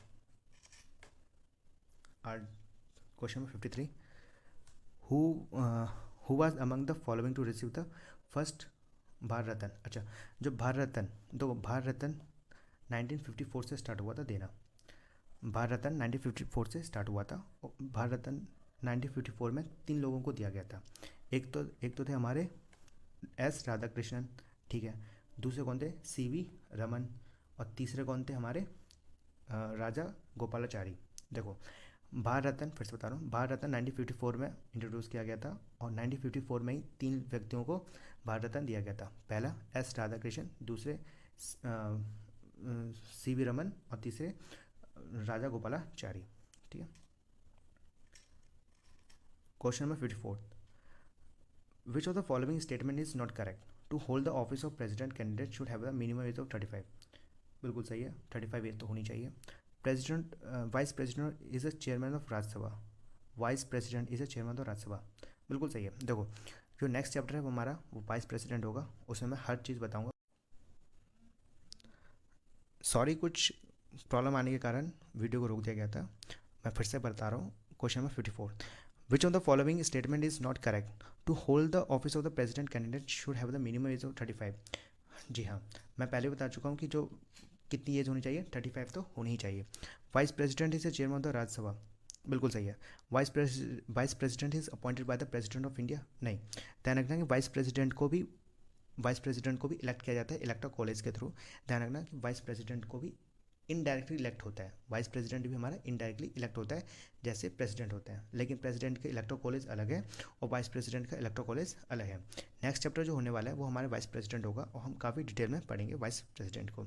[SPEAKER 1] Question number 53, who was among the following to receive the first Bharat Ratna. अच्छा, जो भारत रत्न 1954 से स्टार्ट हुआ था देना, भारत रत्न 1954 से स्टार्ट हुआ था, और भारत रत्न 1954 में 3 लोगों को दिया गया था। एक तो थे हमारे S राधाकृष्णन, ठीक है, दूसरे कौन थे, CV रमन, और तीसरे कौन थे हमारे राजा गोपालाचारी। देखो भारत रत्न, फिर से बता रहा हूँ, भारत रत्न 1954 में इंट्रोड्यूस किया गया था और 1954 में ही 3 व्यक्तियों को भारत रत्न दिया गया था। पहला S राधाकृष्णन, दूसरे CV रमन और तीसरे राजा गोपालाचारी। ठीक है। Question number 54, which of the following statement is not correct, to hold the office of president candidate should have the minimum age of 35। बिल्कुल सही है, 35 एज तो होनी चाहिए। President vice president is a chairman of Rajya Sabha, vice president is a chairman of Rajya Sabha. बिल्कुल सही है। देखो जो नेक्स्ट चैप्टर है वो हमारा वो वाइस प्रेसिडेंट होगा, उसमें मैं हर चीज़ बताऊंगा। सॉरी, कुछ प्रॉब्लम आने के कारण वीडियो को रोक दिया गया था। मैं फिर से बता रहा हूँ। Question number 54, which of the following statement is not correct? To hold the office of the president candidate should have the minimum age of 35। जी हाँ, मैं पहले बता चुका हूँ कि जो कितनी एज होनी चाहिए, 35 तो होनी ही चाहिए। Vice president is a chairman of the Rajya Sabha. बिल्कुल सही है। Vice president is appointed by the president of India. नहीं। ध्यान रखना कि वाइस प्रेसिडेंट को भी इलेक्ट किया जाता है इलेक्टोरल कॉलेज के थ्रू। ध्यान रखना कि वाइस प्रेसिडेंट को भी इनडायरेक्टली इलेक्ट होता है। वाइस प्रेसिडेंट भी हमारा इनडायरेक्टली इलेक्ट होता है जैसे प्रेसिडेंट होता है, लेकिन प्रेसिडेंट के इलेक्टोरल कॉलेज अलग है और वाइस प्रेसिडेंट का इलेक्टोरल कॉलेज अलग है। नेक्स्ट चैप्टर जो होने वाला है वो हमारे वाइस प्रेसिडेंट होगा और हम काफ़ी डिटेल में पढ़ेंगे वाइस प्रेसिडेंट को।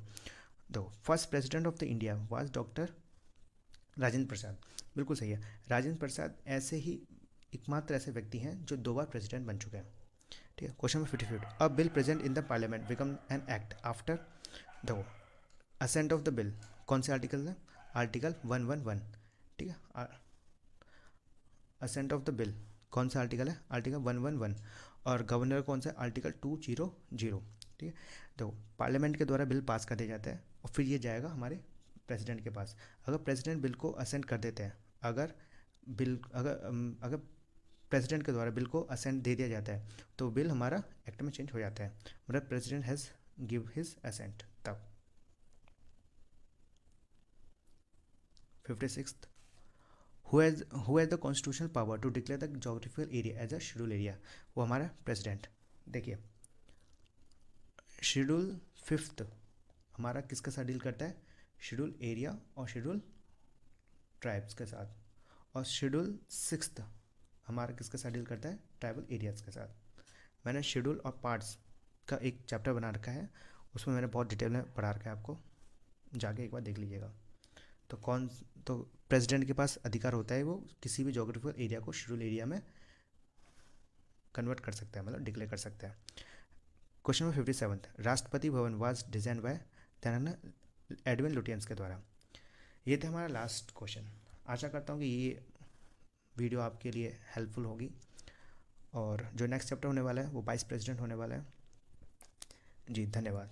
[SPEAKER 1] The first president of the India was doctor Rajendra Prasad. बिल्कुल सही है। राजेंद्र प्रसाद ऐसे ही एकमात्र ऐसे व्यक्ति हैं जो 2 बार प्रेसिडेंट बन चुके हैं। ठीक है। Question number 55, a bill present in the parliament become an act after the assent of the bill. कौन से आर्टिकल है? आर्टिकल 111। ठीक है। असेंट ऑफ द बिल कौन सा आर्टिकल है? आर्टिकल 111। और गवर्नर कौन सा? आर्टिकल 200। ठीक है। तो पार्लियामेंट के द्वारा बिल पास कर दिया जाता है और फिर ये जाएगा हमारे प्रेसिडेंट के पास। अगर प्रेसिडेंट बिल को असेंट कर देते हैं, अगर प्रेसिडेंट के द्वारा बिल को असेंट दे दिया जाता है तो बिल हमारा एक्ट में चेंज हो जाता है, मतलब president has give his assent तब। 56, who has the constitutional power to declare the geographical area as a schedule area? वो हमारा प्रेसिडेंट। देखिए शेड्यूल 5 हमारा किसके साथ डील करता है? शेड्यूल एरिया और शेड्यूल ट्राइब्स के साथ। और शेड्यूल 6 हमारा किसके साथ डील करता है? ट्राइबल एरियाज़ के साथ। मैंने शेड्यूल और पार्ट्स का एक चैप्टर बना रखा है, उसमें मैंने बहुत डिटेल में पढ़ा रखा है, आपको जाके एक बार देख लीजिएगा। तो प्रेसिडेंट के पास अधिकार होता है, वो किसी भी जोग्राफिकल एरिया को शेड्यूल एरिया में कन्वर्ट कर सकता है, मतलब डिक्लेयर कर सकता है। Question number 57, Rashtrapati Bhavan was design by ध्यान एडविन लुटियंस के द्वारा। ये था हमारा लास्ट क्वेश्चन। आशा करता हूँ कि ये वीडियो आपके लिए हेल्पफुल होगी। और जो नेक्स्ट चैप्टर होने वाला है वो वाइस प्रेसिडेंट होने वाला है। जी धन्यवाद।